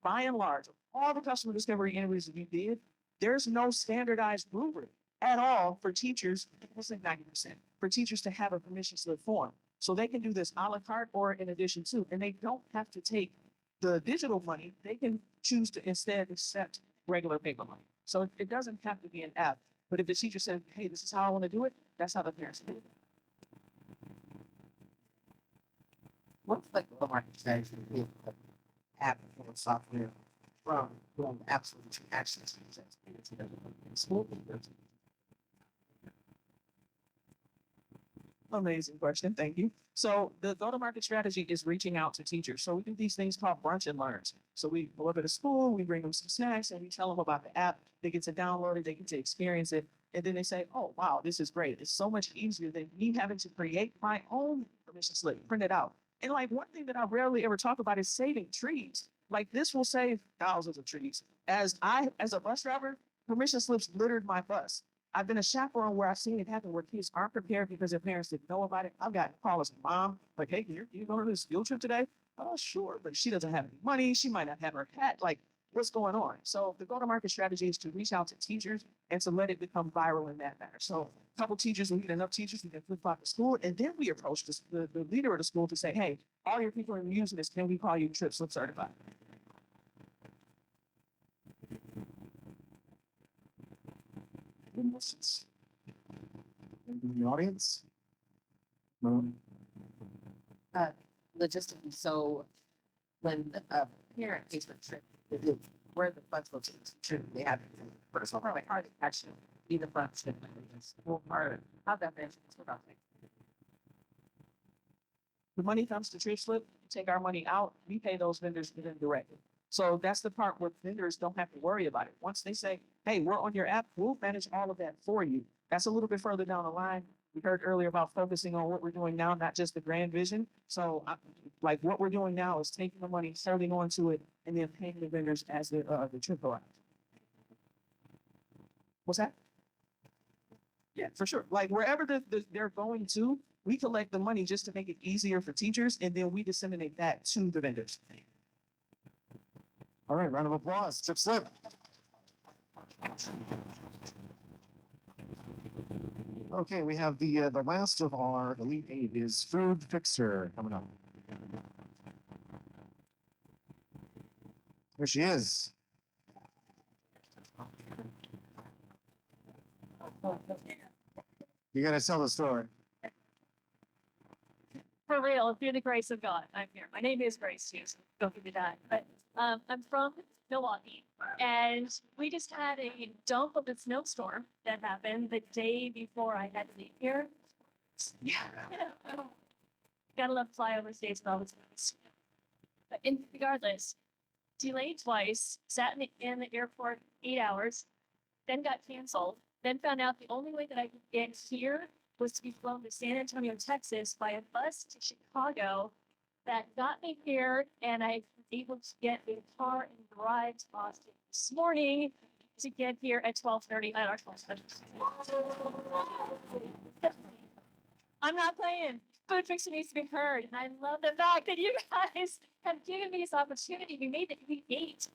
By and large, all the customer discovery interviews that we did, there's no standardized rubric at all for teachers, let's say 90%, for teachers to have a permission slip form. So they can do this a la carte or in addition to, and they don't have to take the digital money. They can choose to instead accept regular paper money. So it doesn't have to be an app. But if the teacher says, hey, this is how I want to do it, that's how the parents do it. What's like the market strategy with the app or software from absolutely to access in school? Amazing question. Thank you. So the go-to-market strategy is reaching out to teachers. So we do these things called brunch and learns. So we go up at a school, we bring them some snacks, and we tell them about the app. They get to download it, they get to experience it, and then they say, "Oh, wow, this is great. It's so much easier than me having to create my own permission slip, print it out." And like one thing that I rarely ever talk about is saving trees. Like this will save thousands of trees. As a bus driver, permission slips littered my bus. I've been a chaperone where I've seen it happen where kids aren't prepared because their parents didn't know about it. I've gotten calls from mom, like, hey, can you go to this field trip today? Oh, sure. But she doesn't have any money. She might not have her hat. Like, what's going on? So the go-to-market strategy is to reach out to teachers and to let it become viral in that manner. So a couple teachers, we get enough teachers, we can flip flop the school, and then we approach the leader of the school to say, hey, all your people are using this. Can we call you Trip Slip Certified? In the audience? No? Logistically, so when a parent pays for a trip, where the funds go to the trip, they have it personal or like hard to actually be the funds that the school part how that benefits what I think. The money comes to Trip Slip, we take our money out, we pay those vendors to them directly. So that's the part where vendors don't have to worry about it. Once they say, hey, we're on your app, we'll manage all of that for you. That's a little bit further down the line. We heard earlier about focusing on what we're doing now, not just the grand vision. So like what we're doing now is taking the money, serving onto it, and then paying the vendors as the trip go out. What's that? Yeah, for sure. Like wherever they're going to, we collect the money just to make it easier for teachers, and then we disseminate that to the vendors. All right, round of applause. Trip Slip. Okay, we have the last of our Elite 8 is Food Fixer coming up. There she is. You gotta tell the story. For real, through the grace of God, I'm here. My name is Grace Hughes. Don't give me that. But I'm from Milwaukee. And we just had a dump of a snowstorm that happened the day before I had to leave here. Yeah. Gotta love flyover states and all this. But regardless, delayed twice, sat in the airport 8 hours, then got canceled, then found out the only way that I could get here was to be flown to San Antonio, Texas by a bus to Chicago that got me here, and I was able to get a car and drive to Boston this morning to get here at 12:30 at our 12:30. I'm not playing. Food Fixer needs to be heard, and I love the fact that you guys have given me this opportunity. We made it week 8.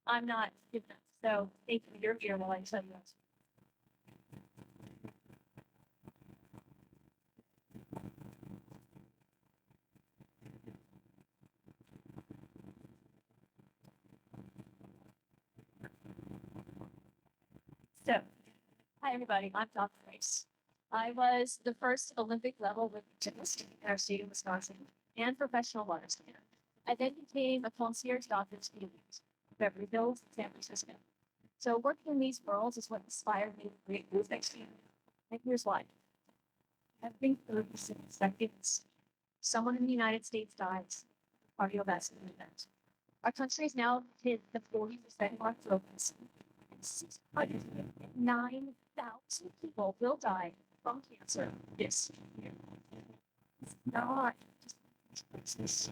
I'm not giving up. So thank you. You're here while I tell you that. So, hi everybody, I'm Dr. Grace. I was the first Olympic level with gymnast in our state of Wisconsin and professional water skier. I then became a concierge doctor to the elite, Beverly Hills, San Francisco. So working in these worlds is what inspired me to create Food Fixer. And here's why. Every 36 seconds, someone in the United States dies of cardiovascular event. Our country is now hit the 40% mark focus. 609,000 people will die from cancer this year. It's not just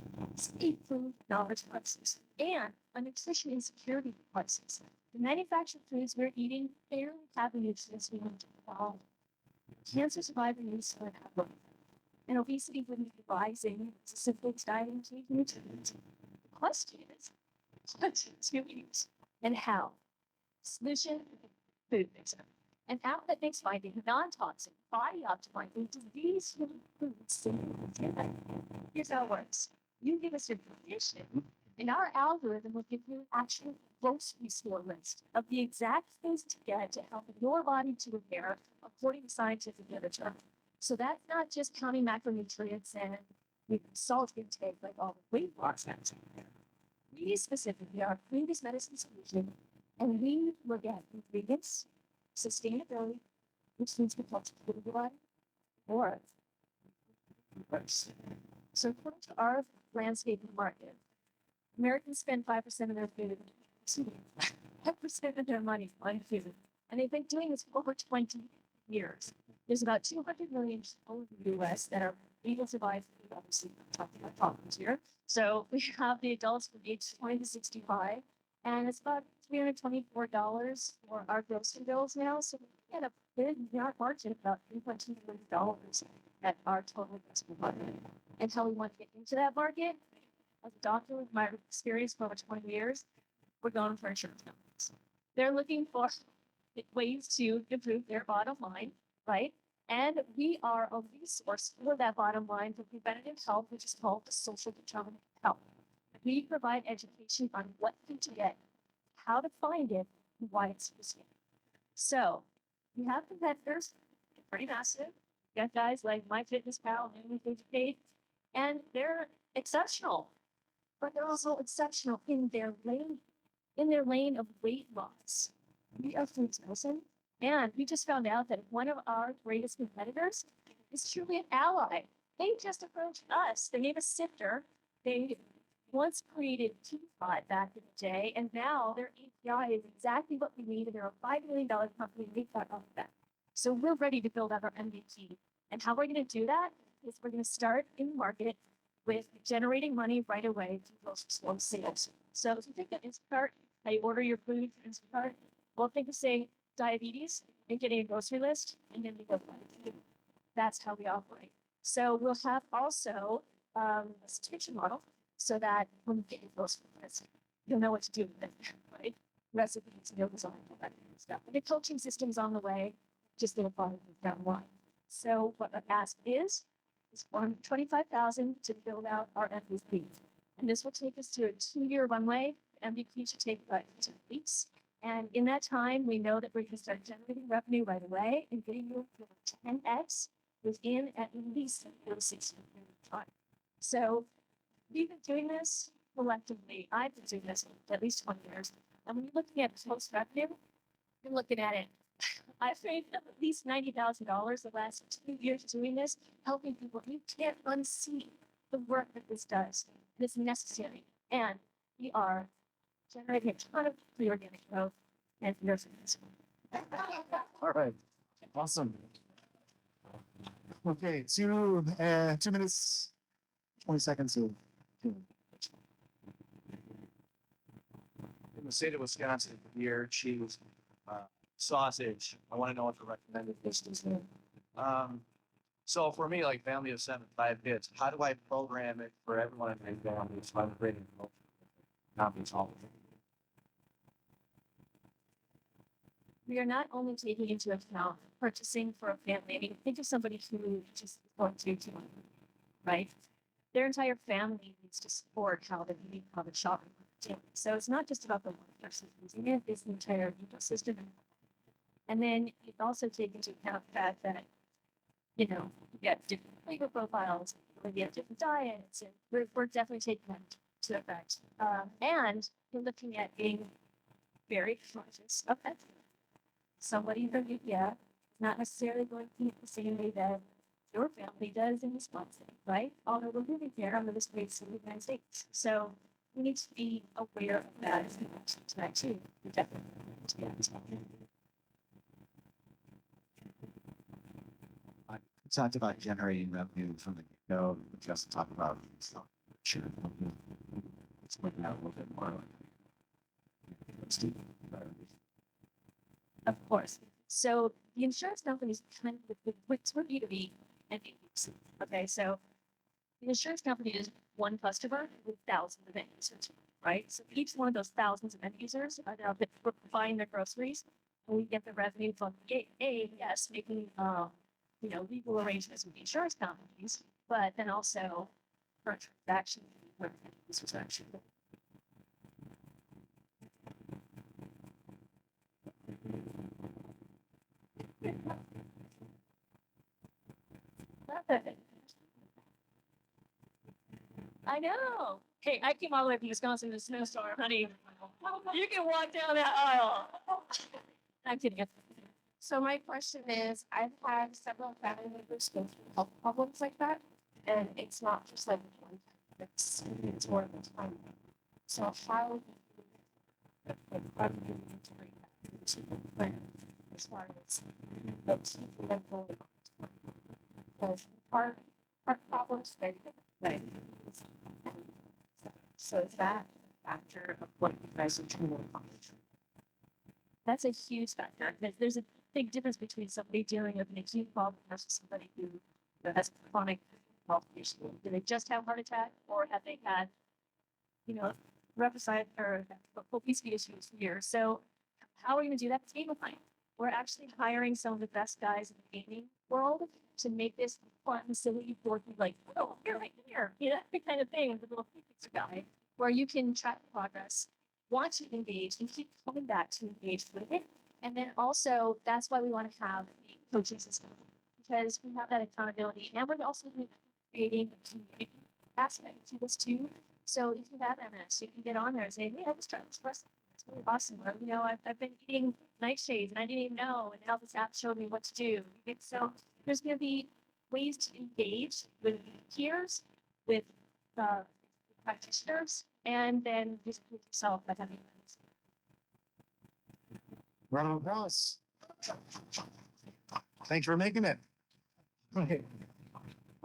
a food knowledge crisis and a nutrition insecurity crisis. The manufactured foods we're eating barely have the nutrients we need to evolve. Cancer survivor needs to have and obesity wouldn't be rising as a simple dieting change nutrients. The question is, what to use and how? Solution, Food Fixer. An app that makes finding non-toxic, body optimizing, disease foods simple. Here's how it works. You give us information, and our algorithm will give you an actual grocery store list of the exact foods to get to help your body to repair according to scientific literature. So that's not just counting macronutrients and salt intake like all the weight loss apps. We specifically are food is medicine solution. And we look at ingredients, sustainability, which means the culture of the body, or worse. So according to our landscape market, Americans spend 5% of their food, 5% of their money on food. And they've been doing this for over 20 years. There's about 200 million people in the US that are able to buy food, obviously, I'm talking about problems here. So we have the adults from age 20 to 65. And it's about $324 for our grocery bills now. So we get a big margin, about $3.2 million at our total investment market. And how we want to get into that market, as a doctor with my experience for over 20 years, we're going for insurance companies. They're looking for ways to improve their bottom line, right? And we are a resource for that bottom line for preventative health, which is called the social determinant of health. We provide education on what food to get, how to find it, and why it's useful. So we have competitors, they're pretty massive. We got guys like MyFitnessPal, Educate, and they're exceptional. But they're also exceptional in their lane of weight loss. We are Foods Medicine, and we just found out that one of our greatest competitors is truly an ally. They just approached us. They gave us Sifter. They once created Teapot back in the day, and now their API is exactly what we need, and they're a $5 million company. We got off that. So we're ready to build out our MVP. And how we're going to do that is we're going to start in the market with generating money right away through grocery store sales. So if you think of Instacart, how you order your food from Instacart, well, think of, say, diabetes and getting a grocery list, and then we go find food. That's how we operate. So we'll have also a subscription model, so that when you get your grocery list, you'll know what to do with it, right? Recipes, meal design, all that kind of stuff. And the coaching system's on the way, just little farther down the line. So what the ask is $125,000 to build out our MVP. And this will take us to a 2-year runway. MVP should take about 2 weeks. And in that time, we know that we're going to start generating revenue right away and getting you to 10x within at least a 6 year period of time. So we've been doing this collectively. I've been doing this for at least 20 years. And when you're looking at post revenue, you're looking at it. I've made at least $90,000 the last 2 years doing this, helping people. You can't unsee the work that this does. And it's necessary. And we are generating a ton of free organic growth and nurses. All right. Awesome. Okay, 2 minutes, 20 seconds of. In the state of Wisconsin, beer, cheese, sausage. I want to know what the recommended list is there. So for me, like family of 7, 5 kids, how do I program it for everyone in my family? So I'm creating copies all of them. We are not only taking into account purchasing for a family. I mean, think of somebody who just going to, right? Their entire family needs to support how they're eating, how they're shopping. So it's not just about the one person using it, it's the entire ecosystem. And then you also take into account the fact that, you get different flavor profiles, maybe have different diets, and we're definitely taking that to effect. And we're looking at being very conscious of that. Somebody from UPF is not necessarily going to eat the same way that your family does in Wisconsin, right? Although we're living here under this great city of the United States. So we need to be aware of that as we mentioned tonight too. We definitely need to be on this topic. We talked about generating revenue from the get-go. We just talked about stuff. Sure. Let's look at a little bit more. Let's do that. Of course. So the insurance companies kind of we're B2B and B2C. Okay, so the insurance company is one customer with thousands of end users, right? So each one of those thousands of end users are now buying their groceries, and we get the revenue from yes, making legal arrangements with the insurance companies, but then also for transaction where users actually. I know. Hey, I came all the way from Wisconsin in a snowstorm, honey. You can walk down that aisle. I'm kidding. So my question is, I've had several family members go through health problems like that, and it's not just like one time, it's more than time. So how do you integrate that into the plan as far as those mental, because our problems very different. So is that a factor of what you guys are trying to accomplish? That's a huge factor. There's a big difference between somebody dealing with an acute problem versus somebody who has a chronic health issue. Do they just have a heart attack, or have they had, represide or obesity issues for years? So how are we going to do that? It's gamifying. We're actually hiring some of the best guys in the gaming world to make this fun, silly, dorky, like, oh, you're right here. That kind of thing with the little picture guy, where you can track progress, want to engage, and keep coming back to engage with it. And then also, that's why we want to have the coaching system, because we have that accountability. And we're also creating a community aspect to this too. So if you have MS, you can get on there and say, hey, I just tried this recipe. It's really awesome. Or, I've been eating nightshades and I didn't even know. And now this app showed me what to do. So there's going to be ways to engage with peers, with practitioners, and then just with yourself by having friends. Round of applause. Thanks for making it. Okay.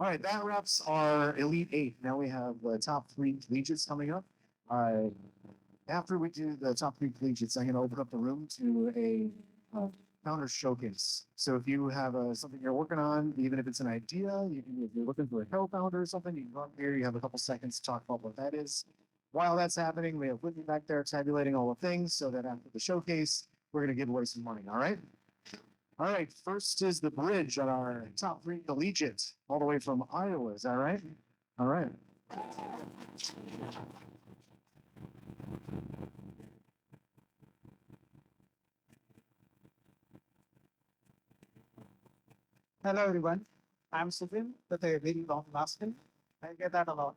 All right, that wraps our Elite Eight. Now we have the top 3 collegiates coming up. After we do the top 3 collegiates, I'm going to open up the room to a founder showcase. So if you have something you're working on, even if it's an idea, if you're looking for a co-founder or something, you can come up here. You have a couple seconds to talk about what that is. While that's happening, we have Whitney back there tabulating all the things so that after the showcase, we're going to give away some money. All right. All right. First is the bridge on our top 3 collegiate, all the way from Iowa. Is that right? All right. Hello everyone, I'm Sufin, with a very long last name. I get that a lot.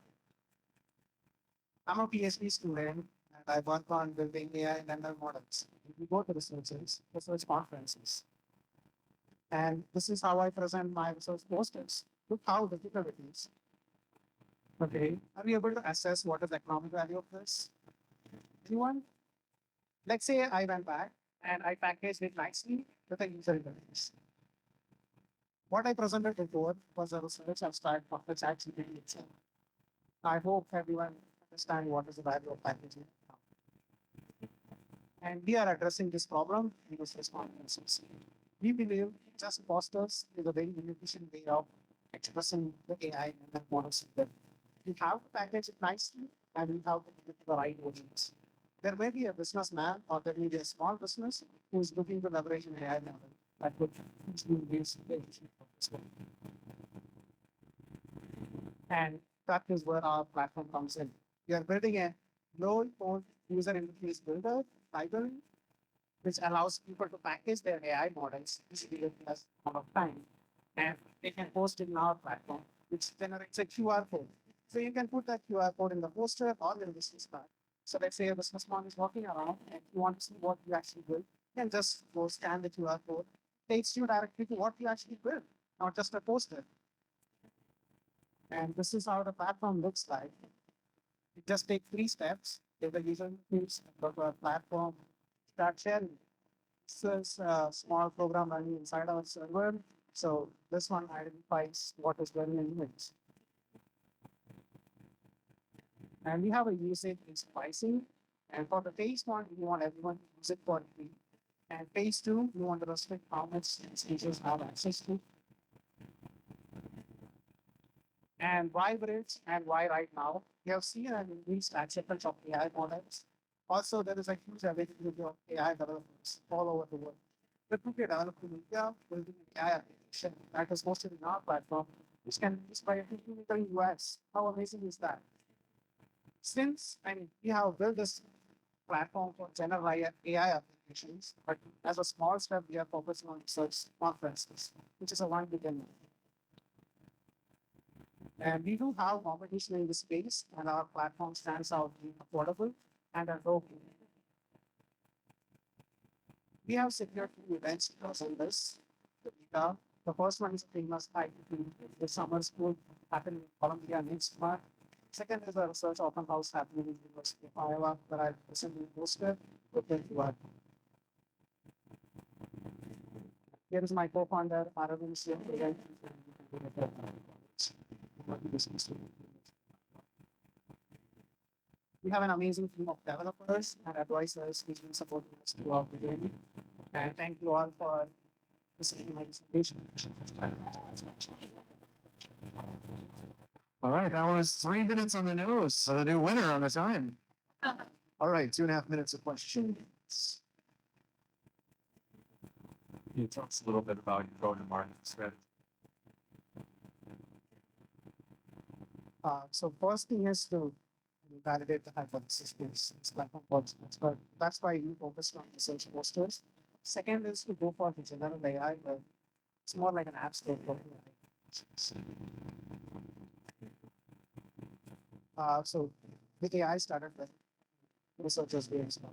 I'm a PhD student and I work on building AI and ML models. We go to research conferences. And this is how I present my research posters. Look how difficult it is. Okay, are we able to assess what is the economic value of this? Anyone? Let's say I went back and I packaged it nicely with a user interface. What I presented before was a research abstract of the ChatGPT itself. I hope everyone understands what is the value of packaging. And we are addressing this problem in research conferences. We believe just posters is a very inefficient way of expressing the AI and the models. We have to package it nicely and we have to give it the right audience. There may be a businessman or there may be a small business who is looking to leverage an AI model that could easily use the efficient of this one. And that is where our platform comes in. We are building a low-code user interface builder library, which allows people to package their AI models easily with less amount of time. And they can post it in our platform, which generates a QR code. So you can put that QR code in the poster or in the business card. So let's say a businessman is walking around and you want to see what you actually built, you can just go scan the QR code. Takes you directly to what you actually built, not just a poster. And this is how the platform looks like. It just takes 3 steps. If the user needs go to our platform, start sharing. This is a small program running inside our server. So this one identifies what is running in image. And we have a usage-based pricing. And for the phase 1, we want everyone to use it for free. And phase 2, we want to restrict how much users have access to. And why bridge and why right now? We have seen an increased acceptance of AI models. Also, there is a huge availability of AI developers all over the world. Let me develop in India building an AI application that is hosted in our platform, which can be used by a people in the US. How amazing is that? Since we have built this platform for general AI applications, but as a small step, we are focusing on research conferences, which is a one begin. And we do have competition in this space, and our platform stands out being affordable and a low fee. We have secured 2 events in this. The first one is a famous ITP, the summer school happening in Colombia next month. Second is a research open house happening in the University of Iowa, where I recently hosted with the QR. Here is my co-founder, Aravind Singh. We have an amazing team of developers and advisors who's been supporting us throughout the journey. And thank you all for listening to my presentation. All right, that was 3 minutes on the nose. So the new winner on the time. All right, 2.5 minutes of questions. Can you tell us a little bit about your go-to-market strategy? So first thing is to validate the hypothesis based platform concepts, but that's why we focus on research posters. Second is to go for the general AI, but it's more like an app store for AI. So with AI started with researchers doing stuff.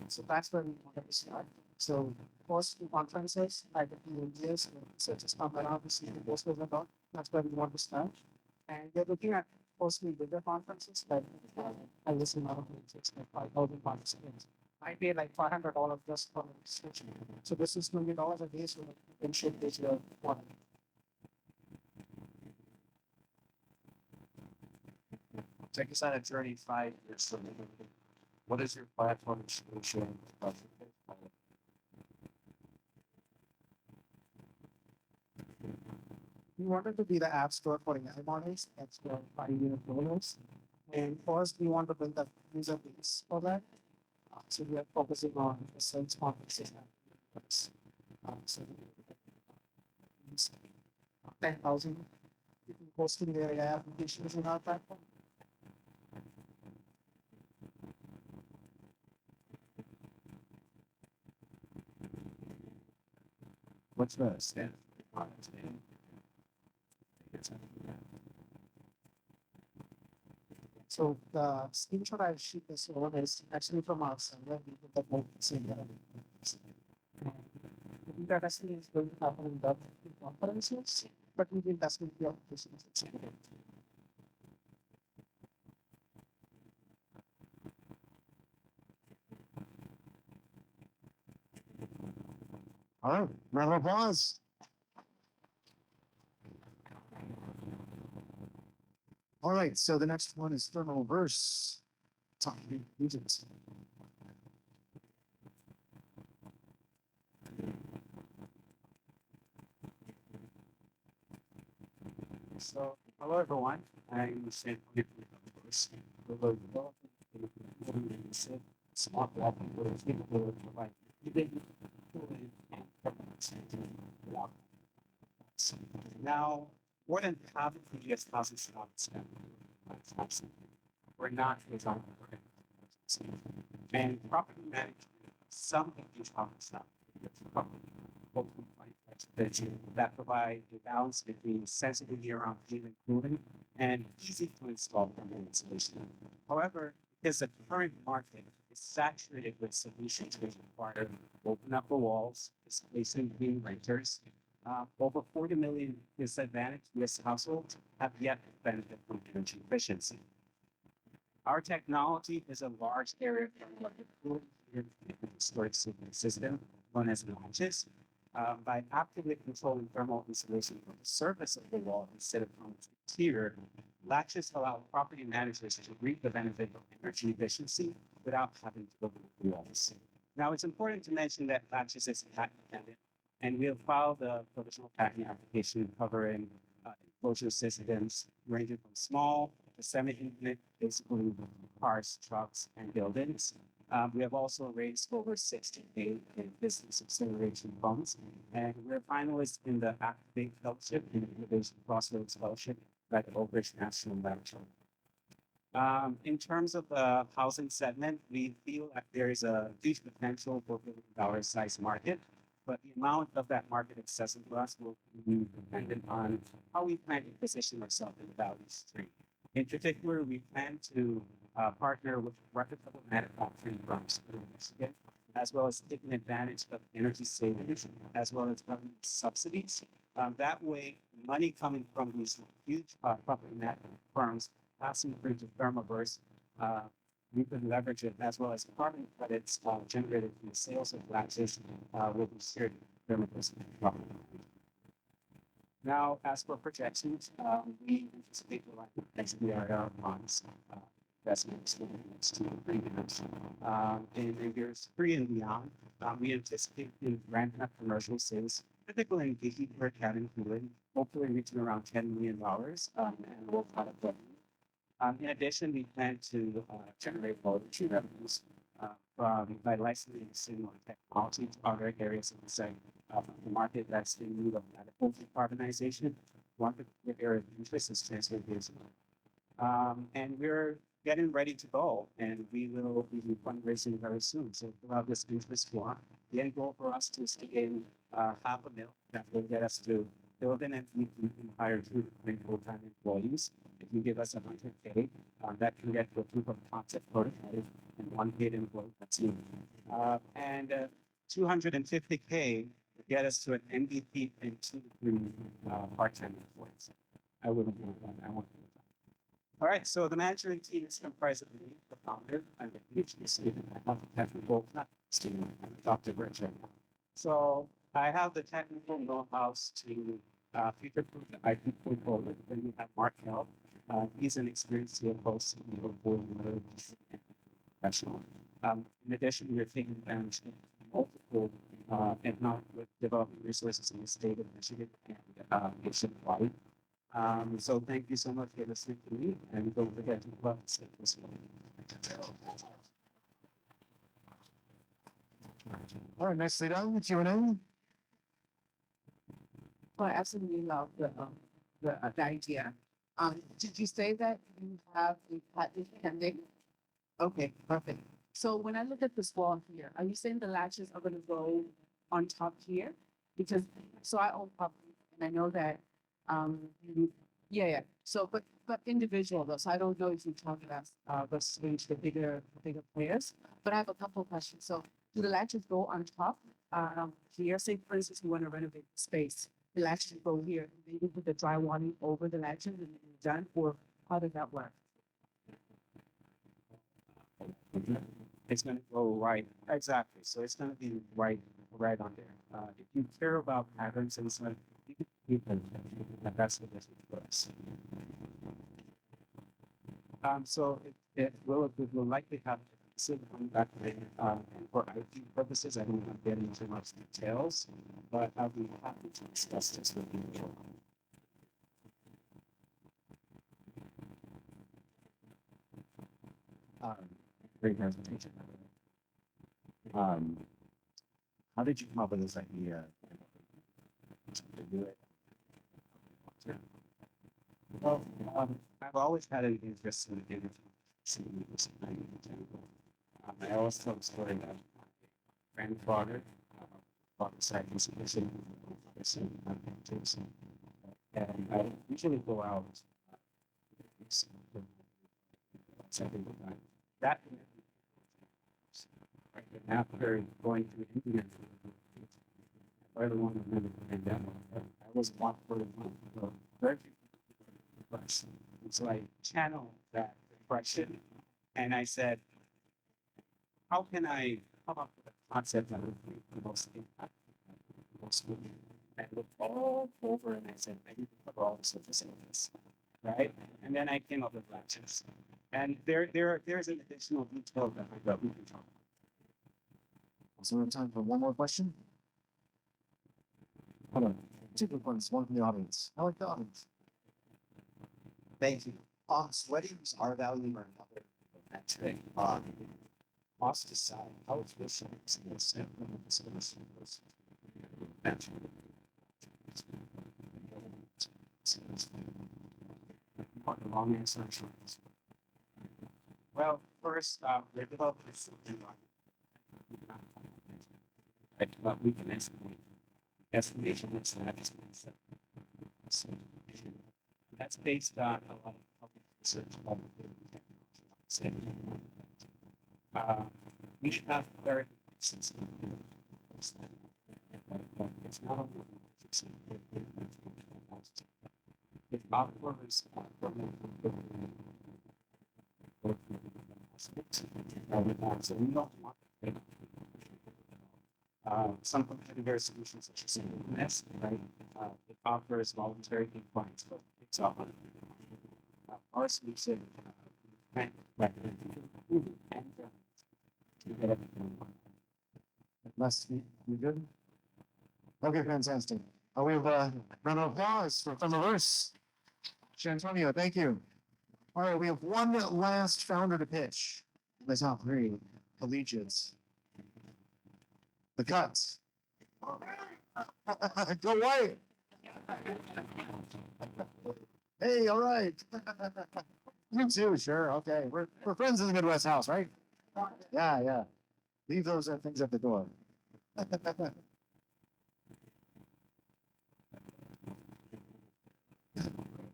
So that's where we wanted to start. So first 2 conferences, I did the engineers, researchers come around to see the posters and all. That's where we want to start. And we're looking at mostly bigger conferences, like I listen to it's like 5,000 participants. I pay like $500 just for research. So this is $20 a day, so you can showcase your product. Take us on a journey 5 years from now. What is your platform solution? We wanted to be the app store for AI models. That's for $5 And first, we want to build a user base for that. So we are focusing on research conferences. So 10,000 people posting their AI applications in our platform. What's the standard? So the screenshot I shoot this over is actually from us and then we put that whole thing there. The data testing is going to happen in the conferences, but we will testing the applications. All right, round of applause. All right, so the next one is thermal verse. Top regions. So, hello everyone. I'm Shane smart walking with a capability to provide even now more than half of the US housing stocks were not designed for and property management some of these housing stocks that provide a balance between sensitivity around heat and cooling and easy to install thermal insulation. However, because the current market is saturated with solutions which require open up the walls, displacing green renters, over 40 million disadvantaged US households have yet to benefit from energy efficiency. Our technology is a large area of cooling storage system known as latches. By actively controlling thermal insulation from the surface of the wall instead of from its interior, latches allow property managers to reap the benefit of energy efficiency without having to build the walls. Now, it's important to mention that latches is patent dependent, and we have filed a provisional patent application covering enclosure systems ranging from small to semi-infinite, basically cars, trucks, and buildings. We have also raised over 68 in business acceleration funds, and we're finalists in the Activate Fellowship and Innovation Crossroads Fellowship by the Oak Ridge National Laboratory. In terms of the housing segment, we feel that there is a huge potential for $1 billion size market, but the amount of that market accessible to us will be dependent on how we plan to position ourselves in the value stream. In particular, we plan to partner with reputable manufacturing firms in Michigan, as well as taking advantage of energy savings, as well as government subsidies. That way, money coming from these huge property management firms passing through to Thermoverse, we can leverage it, as well as carbon credits generated from the sales of latches will be shared with Thermoverse. Now, as for projections, we anticipate the line of XBRL bonds investments in the next 2 to 3 years. In years 3 and beyond, we anticipate in ramping up commercial sales, particularly in gatekeeper cabin cooling, hopefully reaching around $10 million annual product revenue. In addition, we plan to generate royalty revenues by licensing similar technology to other areas of the market that's in need of medical decarbonization. One particular area of interest is transportation. And we're getting ready to go, and we will be fundraising very soon. So throughout this interest one, the end goal for us is to gain $500,000 that will get us to build an entity and hire 2 to 3 full-time employees. If you give us $100K, that can get to a proof of concept prototype and 1 paid employee. That's you. And $250K will get us to an MVP and 2 to 3 part-time employees. I wouldn't do that. I want to do that. All right, so the management team is comprised of me, the founder, and the PhD student. I have the technical, not student, I'm Dr. Richard. So I have the technical know-how to future-proof the IP portfolio. Then we have Mark Held. He's an experienced CFO, CEO, board member, and professional. In addition, we're taking advantage of multiple economic development resources in the state of Michigan and nationwide. So thank you so much for listening to me, and don't forget to love this one. All right, nicely done. Q&A. Well, I absolutely love the idea. Did you say that you have a patent pending? Okay, perfect. So when I look at this wall here, are you saying the latches are gonna go on top here? Because, so I own property and I know that, you Yeah, yeah. So, but individual though. So I don't know if you talk about versus maybe the bigger players. But I have a couple of questions. So, do the latches go on top? Here, say for instance, you want to renovate the space. The latches go here. And then you put the drywalling over the latches and you're done. Or how does that work? It's gonna go right, exactly, so it's gonna be right on there. If you care about patterns and stuff, that's the best for us. So it will likely have sit on that thing, and for IT purposes, I don't want to get into much details, but I'll be happy to discuss this with you. Um, Great presentation. Um, how did you come up with this idea to do it? Well, I've always had an interest in energy. I always tell the story that my grandfather bought the site was and I usually go out second time. That after going through India, I don't want to remember the pandemic. I was locked for a month. Very few depression. So I channeled that depression and I said, how can I come up with a concept that would be the most impactful, most moving? I looked all over and I said, I need to cover all the surface areas, right? And then I came up with latches. And there's an additional detail that we can talk about. So we have time for one more question. Hold on. Two quick ones, one from the audience. I like the audience. Thank you. Weddings are value or another metric. Cost aside, how efficient is this? The long answer is short. Well, first, the development is something like, but we can estimate. Estimation is not expensive. So, that's based on a lot of public research. We should have very sensitive. It's not only if offers so we don't want some competitor solutions such as this, right? It offers voluntary compliance, but it's often our solution can't recommend and to get everything. Les, you good? Okay, fantastic. We have a round of applause from reverse. Antonio, thank you. All right, we have one last founder to pitch. The top three collegiates. The Cuts. Go white. Hey, all right. You too, sure. Okay, we're friends in the Midwest house, right? Yeah, yeah. Leave those things at the door.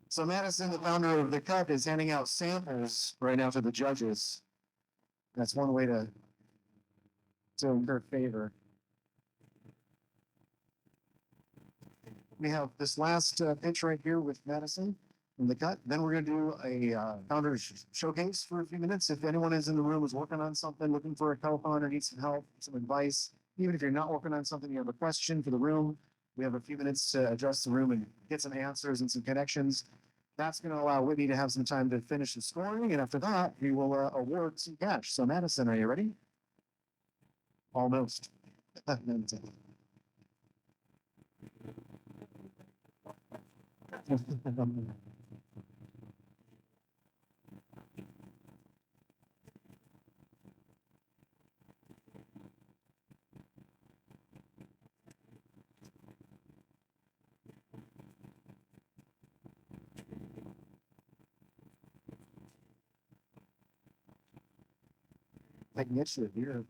So Madison, the founder of The Cut, is handing out samples right now to the judges. That's one way to incur favor. We have this last pitch right here with Madison from The Cut. Then we're going to do a founders showcase for a few minutes. If anyone is in the room is working on something, looking for a co-founder, needs some help, some advice, even if you're not working on something, you have a question for the room, we have a few minutes to address the room and get some answers and some connections. That's going to allow Whitney to have some time to finish the scoring. And after that, we will award some cash. So Madison, are you ready? Almost. I can get you a beer.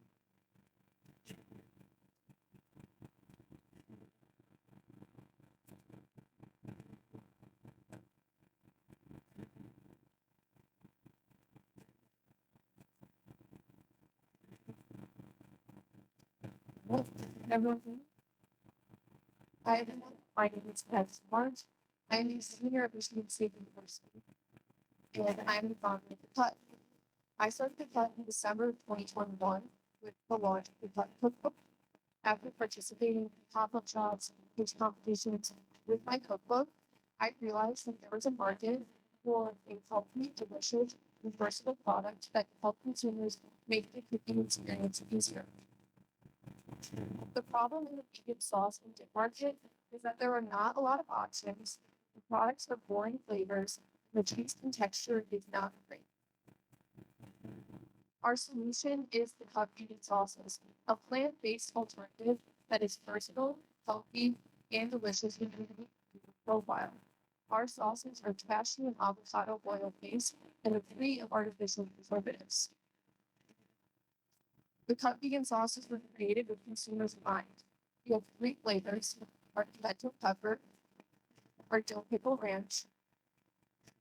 What everyone? My name is Pat Smart. I'm a senior at Michigan State University, and I'm the founder of the Cut. I started the Cut in December of 2021 with the launch of the Cut Cookbook. After participating in pop-up shops and pitch competitions with my cookbook, I realized that there was a market for a healthy, delicious, and versatile product that could help consumers make the cooking experience easier. The problem in the vegan sauce and dip market is that there are not a lot of options. The products are boring flavors, and the taste and texture is not great. Our solution is the Cup Vegan Sauces, a plant-based alternative that is versatile, healthy, and delicious with a unique profile. Our sauces are cashew and avocado oil based and are free of artificial preservatives. The Cup Vegan Sauces were created with consumers in mind. We have three flavors: our pimento pepper, our dill pickle ranch,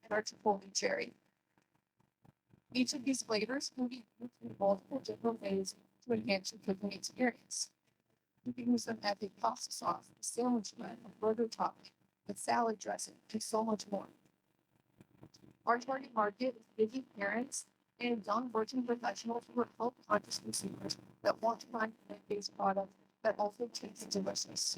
and our chipotle cherry. Each of these flavors can be used in multiple different ways to enhance your cooking experience. You can use them as a pasta sauce, a sandwich bread, a burger topping, a salad dressing, and so much more. Our target market is busy parents and young working professionals who are health conscious consumers that want to find plant-based products that also taste delicious.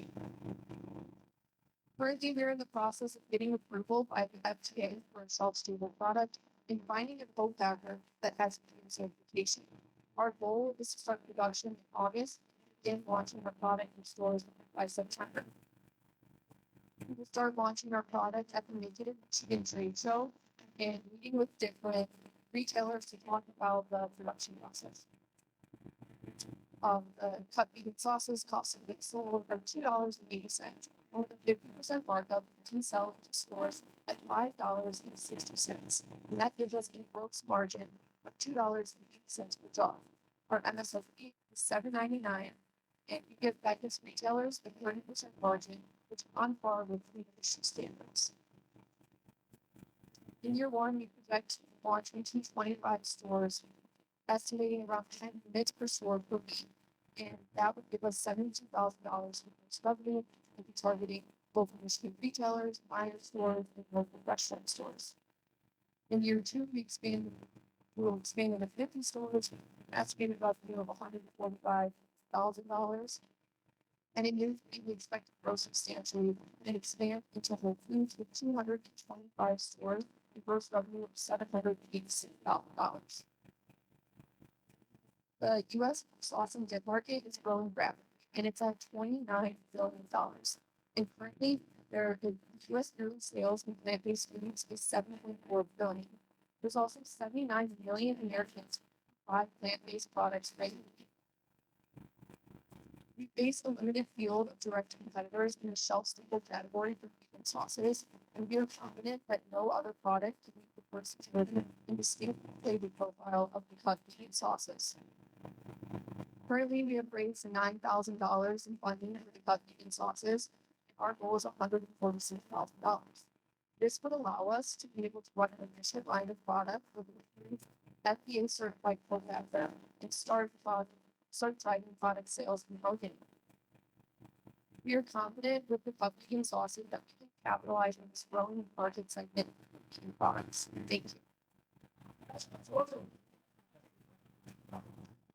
Currently, we're in the process of getting approval by the FDA for a shelf-stable product and finding a co-packer that has clean certification. Our goal is to start production in August and launching our product in stores by September. We will start launching our product at the Make It in Michigan trade show and meeting with different retailers to talk about the production process. The cut vegan sauces cost a goods sold for $2.80, with a 50% markup can sell to stores at $5.60. And that gives us a gross margin of $2.80 per jar. Our MSRP is $7.99, and we give packaged retailers a 30% margin, which is on par with food industry standards. In year one, we project to launch into 25 stores, estimating around 10 units per store per week, and that would give us $72,000 in gross revenue and be targeting local Michigan retailers, minor stores, and local restaurant stores. In year two, we'll expand into 50 stores, an estimated revenue of $145,000. And in year three, we expect to grow substantially and expand into Whole Foods with 225 stores and gross revenue of $786,000. The U.S. sauce and dip market is growing rapidly, and it's at $29 billion. And currently, the U.S. yearly sales in plant-based foods is $7.4 billion. There's also 79 million Americans who buy plant-based products regularly. We face a limited field of direct competitors in the shelf-stable category for vegan sauces, and we are confident that no other product can meet the versatility and distinct flavor profile of the cut vegan sauces. Currently, we have raised $9,000 in funding for the cut vegan sauces, and our goal is $146,000. This would allow us to be able to run an initial line of product with an FDA certified co-packer and start driving product sales and marketing. We are confident with the cut vegan sauces that we can capitalize on this growing market segment of vegan products. Thank you.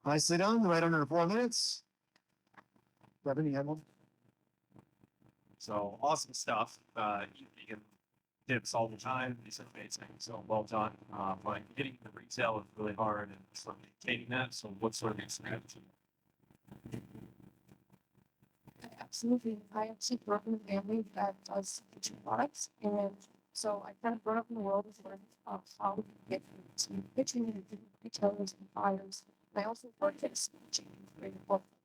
Nicely done, right under 4 minutes. Devin, you had one? So awesome stuff. You can tips all the time. These are amazing. So well done. But getting into retail is really hard and sort of maintaining that. So what sort of your strategy? Absolutely. I actually grew up in a family that does kitchen products. And so I kind of grown up in the world of learning how to get into pitching and retailers and buyers. And I also worked at a chain in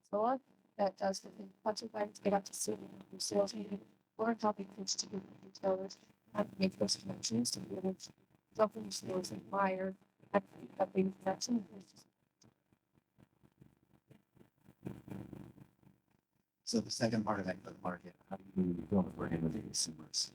Florida that does the bunch of things. I got to sit in the sales meeting, learn how to pitch to different retailers, how to make those connections to be able to jump into stores and buyer and that big connection. So the second part of that go to market, how do you build a brand with the consumers?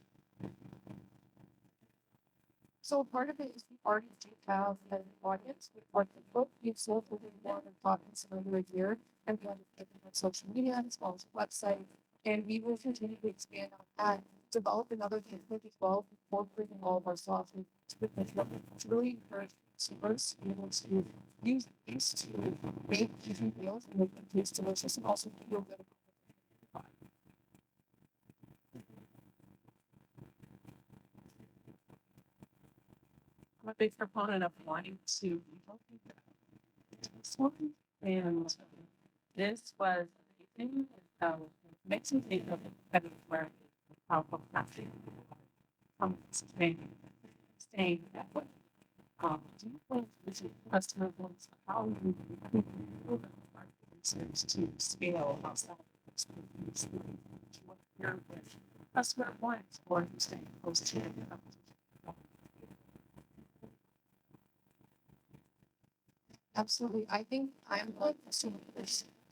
So part of it is we already do have an audience with our book. We've sold over more than copies over a year, and we undertake on social media as well as website. And we will continue to expand on that, develop another template as well, incorporating all of our software to really encourage consumers to be able to use these to make easy meals and make them taste delicious and also feel good. I'm a big proponent of wanting to this one, and this was amazing. Makes me think of kind of where how fantastic staying that way. Do you think this is customer wants how you to scale outside your customer wants or you staying close to your Absolutely. I think I'm like this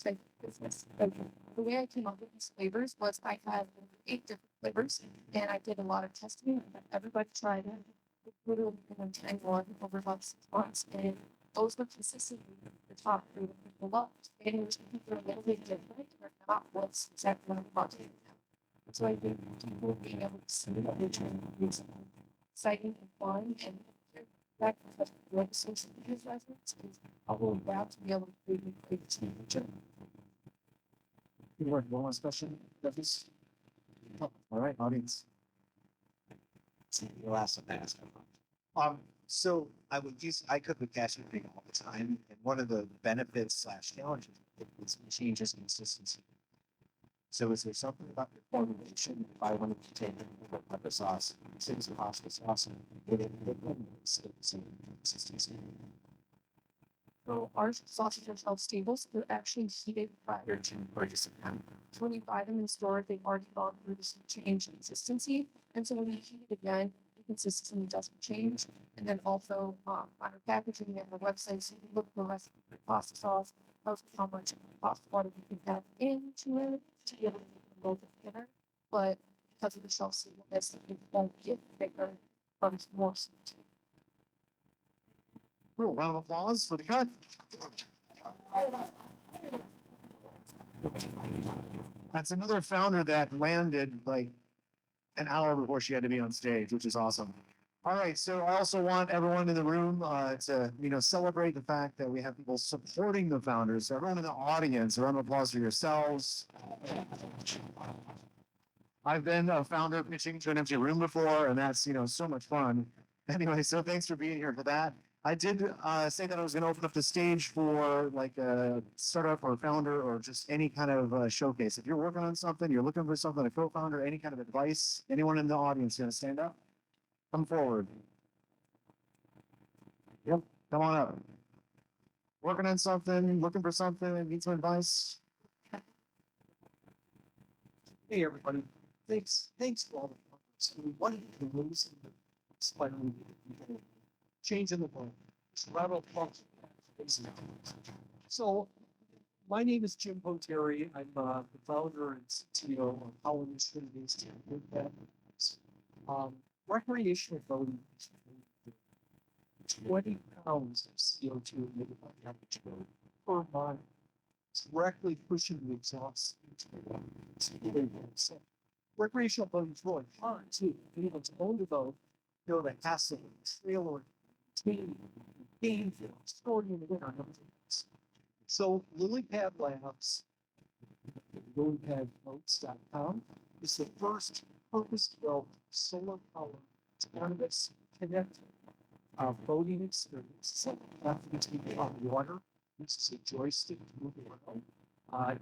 type of business. Like, the way I came up with these flavors was I had 8 different flavors and I did a lot of testing and everybody tried it. It literally been 10 one over about 6 months and those were consistently the top 3 that people loved. And it was people a little bit different or not what's exactly what I'm about to do now. So I think people being able to see that they're trying to do something exciting and fun and that because what social media reference is I will adapt to be able to create a great teacher. One last question, Jeffries? Oh, all right, audience. The last one I asked. So I cook with cashew cream all the time, and one of the benefits slash challenges is changes in consistency. So is there something about your formulation, if I wanted to take a pepper sauce, six pasta sauce, and put it in some consistency? So our sauces are shelf stable, so they're actually heated prior to purchasing them. So when you buy them in store, they've already gone through this change in consistency. And so when you heat it again, the consistency doesn't change. And then also on our packaging and our website, so you can look for the recipe for pasta sauce, how much pasta water you can add into it to be able to make them both together. But because of the shelf stableness, it won't get thicker, but it's more sweet. Cool, round of applause for the cut. That's another founder that landed like an hour before she had to be on stage, which is awesome. All right, so I also want everyone in the room to celebrate the fact that we have people supporting the founders. So everyone in the audience, a round of applause for yourselves. I've been a founder pitching to an empty room before, and that's so much fun. Anyway, so thanks for being here for that. I did say that I was going to open up the stage for like a startup or founder or just any kind of showcase. If you're working on something, you're looking for something, a co-founder, any kind of advice, anyone in the audience going to stand up? Come forward. Yep, come on up. Working on something, looking for something, need some advice? Hey, everybody. Thanks for all the comments. One of the moves slightly change in the world. Lateral function. So, my name is Jim Poteri. I'm the founder and CTO of How Industry Based recreational boating is 20 pounds of CO2 emitted by the average boat per mile. It's directly pushing the exhaust into the water. So recreational boating is really fun too. Being able to own the boat, the hassle, trailer, game field, storing in the winter, and everything else. So LilyPad Labs, lilypadboats.com is the first purpose-built solar powered autonomous connected boating experience. So nothing to be on water. This is a joystick to move around.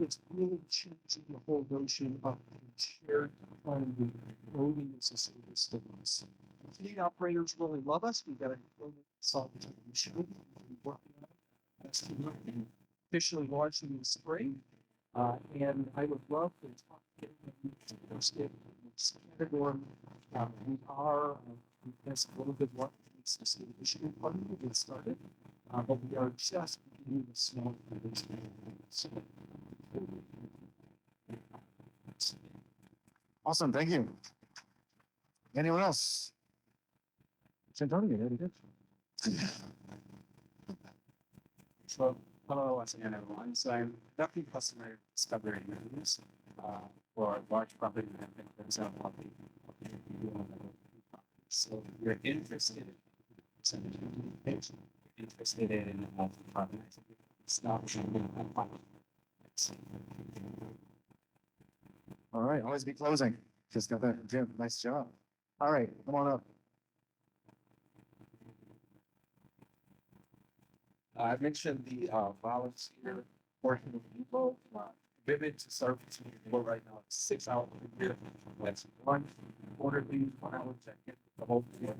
It's really changing the whole notion of shared economy boating as a service device. Fleet operators really love us. We've got a solve the issue. We're working on it. That's officially launching in the spring. And I would love to talk to you about this category. We are, that's a little bit what it's just an initiative fund to get started. But we are just beginning to small Awesome, thank you. Anyone else? Antonio, you did. So, hello once again, everyone. So I'm conducting customer discovery interviews for large property management firms out of So if you're interested in sending you interested in decarbonizing stuff. All right, always be closing. Just got that, Jim. Nice job. All right, come on up. I mentioned the volunteer portion of people. Commitment to service for right now, 6 hours a year. That's one quarterly, 1 hour check-in, the whole year.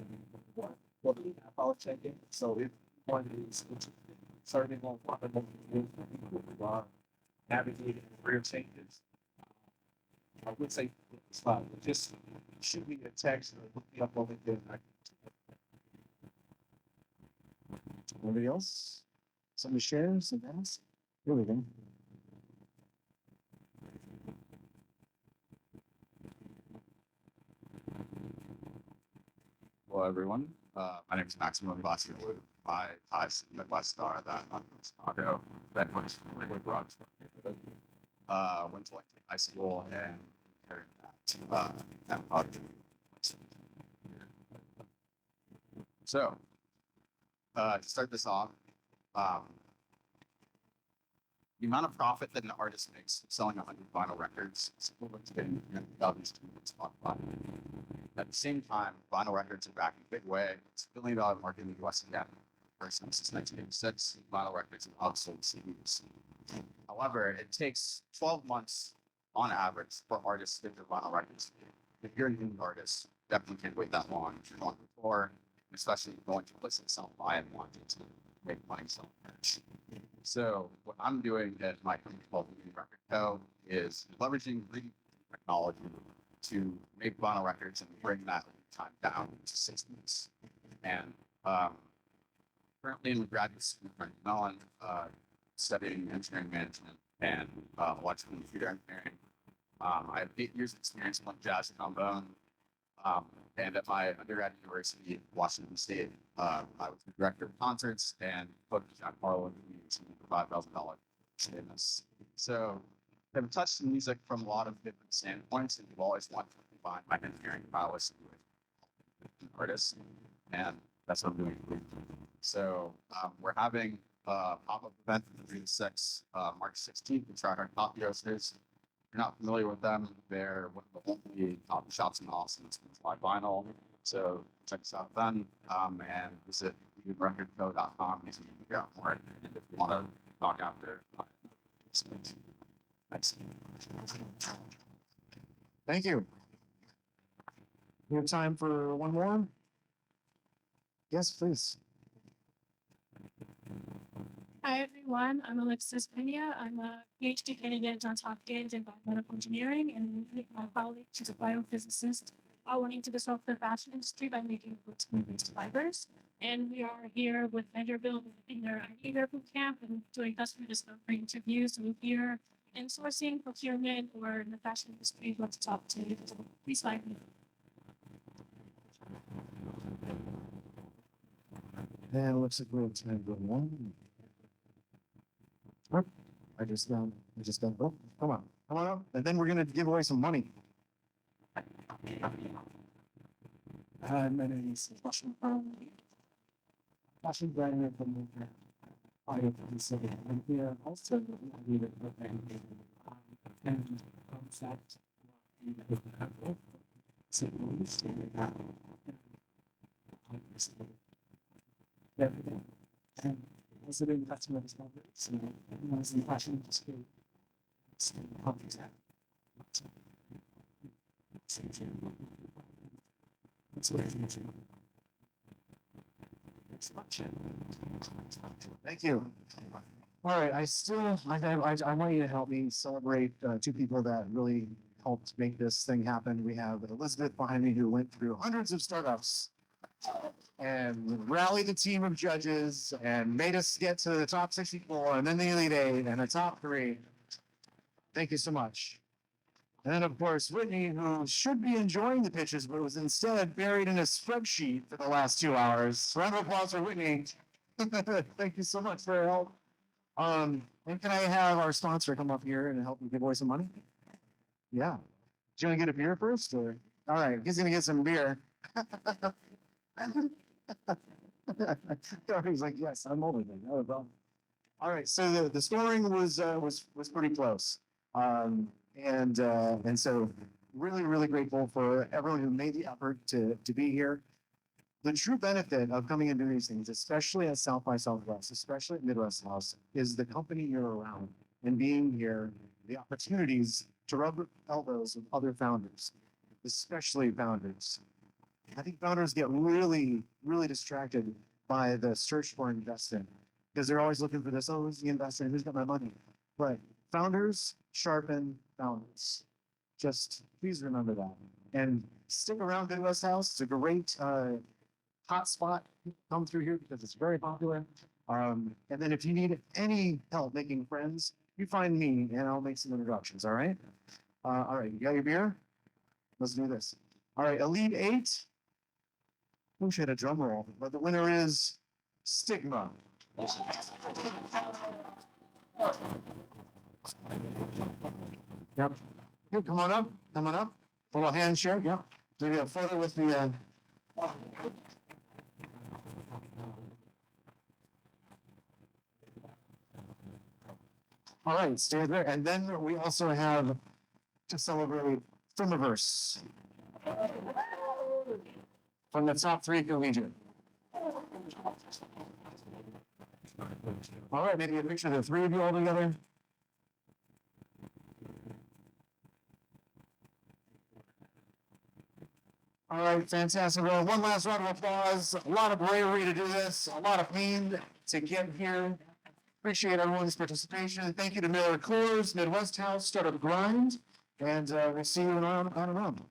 Quarterly, half-hour check-in. So if one is interested in serving on one of the navigating career changes, I would say just shoot me a text or look me up on LinkedIn. Anybody else? Somebody share, some else? Here we go. Hello, everyone. My name is Maximilian Vasquez. My ties to the Midwest are that I'm from Chicago. That was really broad. Went to like high school and carried that out. So, to start this off, the amount of profit that an artist makes selling 100 vinyl records is equivalent to getting thousands of Spotify. At the same time, vinyl records are back in a big way. It's $1 billion market in the US again. First time since 1986, vinyl records have outsold CDs. However, it takes 12 months on average for artists to get their vinyl records. If you're an indie artist, definitely can't wait that long. If you're going to tour, especially going to places that sell buy and wanting to make money selling merch. So what I'm doing at my company called Movie Record Co. is leveraging 3D technology to make vinyl records and bring that time down to 6 months. And currently in graduate school right now, I'm studying engineering management and electrical and computer engineering. I have 8 years of experience playing jazz and trombone. And at my undergrad university in Washington State, I was the director of concerts and booked John Harlow meetings for $5,000 in this. So I've touched music from a lot of different standpoints, and we've always wanted to combine my engineering prowess with artists, and that's what I'm doing. So we're having a pop-up event for the 6, March 16th, in Tri-Hard Coffee Roasters. If you're not familiar with them, they're one of the only coffee shops in Austin that's buy vinyl. So check us out then, and visit recordco.com to figure out more. And if you want to talk after, thanks. Thank you. We have time for one more? Yes, please. Hi, everyone. I'm Alexis Pena. I'm a PhD candidate at Johns Hopkins in biomedical engineering, and my colleague, she's a biophysicist, are wanting to disrupt the fashion industry by making protein-based fibers. And we are here with Vanderbilt in their idea boot camp and doing customer discovery interviews. So if you're in sourcing, procurement, or in the fashion industry, let's talk to you. So please find me. And it looks like we're time for one. I just done. Oh, come on up. And then we're gonna give away some money. My name is Fashion Brandon from the and here also we and concept. So we everything. And also doing customer discovery. So it's the fashion industry. So companies have. That's what I'm saying. Thank you. All right, I want you to help me celebrate 2 people that really helped make this thing happen. We have Elizabeth behind me who went through hundreds of startups and rallied a team of judges and made us get to the top 64 and then the Elite 8 and the top 3. Thank you so much. And then, of course, Whitney, who should be enjoying the pitches, but was instead buried in a spreadsheet for the last 2 hours. Round of applause for Whitney. Thank you so much for your help. And can I have our sponsor come up here and help me give away some money? Yeah. Do you want to get a beer first? Or? All right, he's going to get some beer. He's like, yes, I'm older than you. Well. All right, so the scoring was pretty close. And so really grateful for everyone who made the effort to be here. The true benefit of coming and doing these things, especially at South by Southwest, especially at Midwest House, is the company you're around and being here, the opportunities to rub elbows with other founders, especially founders. I think founders get really distracted by the search for investing because they're always looking for this, oh, who's the investor? Who's got my money? But founders sharpen founders. Just please remember that. And stick around Midwest House. It's a great hot spot. Come through here because it's very popular. And then if you need any help making friends, you find me and I'll make some introductions. All right. All right. You got your beer? Let's do this. All right. Elite 8. I wish I had a drum roll, but the winner is Stigma. Yep. Here, come on up. Come on up. A little handshake. Yep. Maybe a photo with the. All right, stay there. And then we also have to celebrate Filmiverse from the top 3 collegiate. All right, maybe a picture of the 3 of you all together. All right, fantastic. Well, one last round of applause. A lot of bravery to do this, a lot of pain to get here. Appreciate everyone's participation. Thank you to Miller Coors, Midwest House, Startup Grind, and we'll see you on around.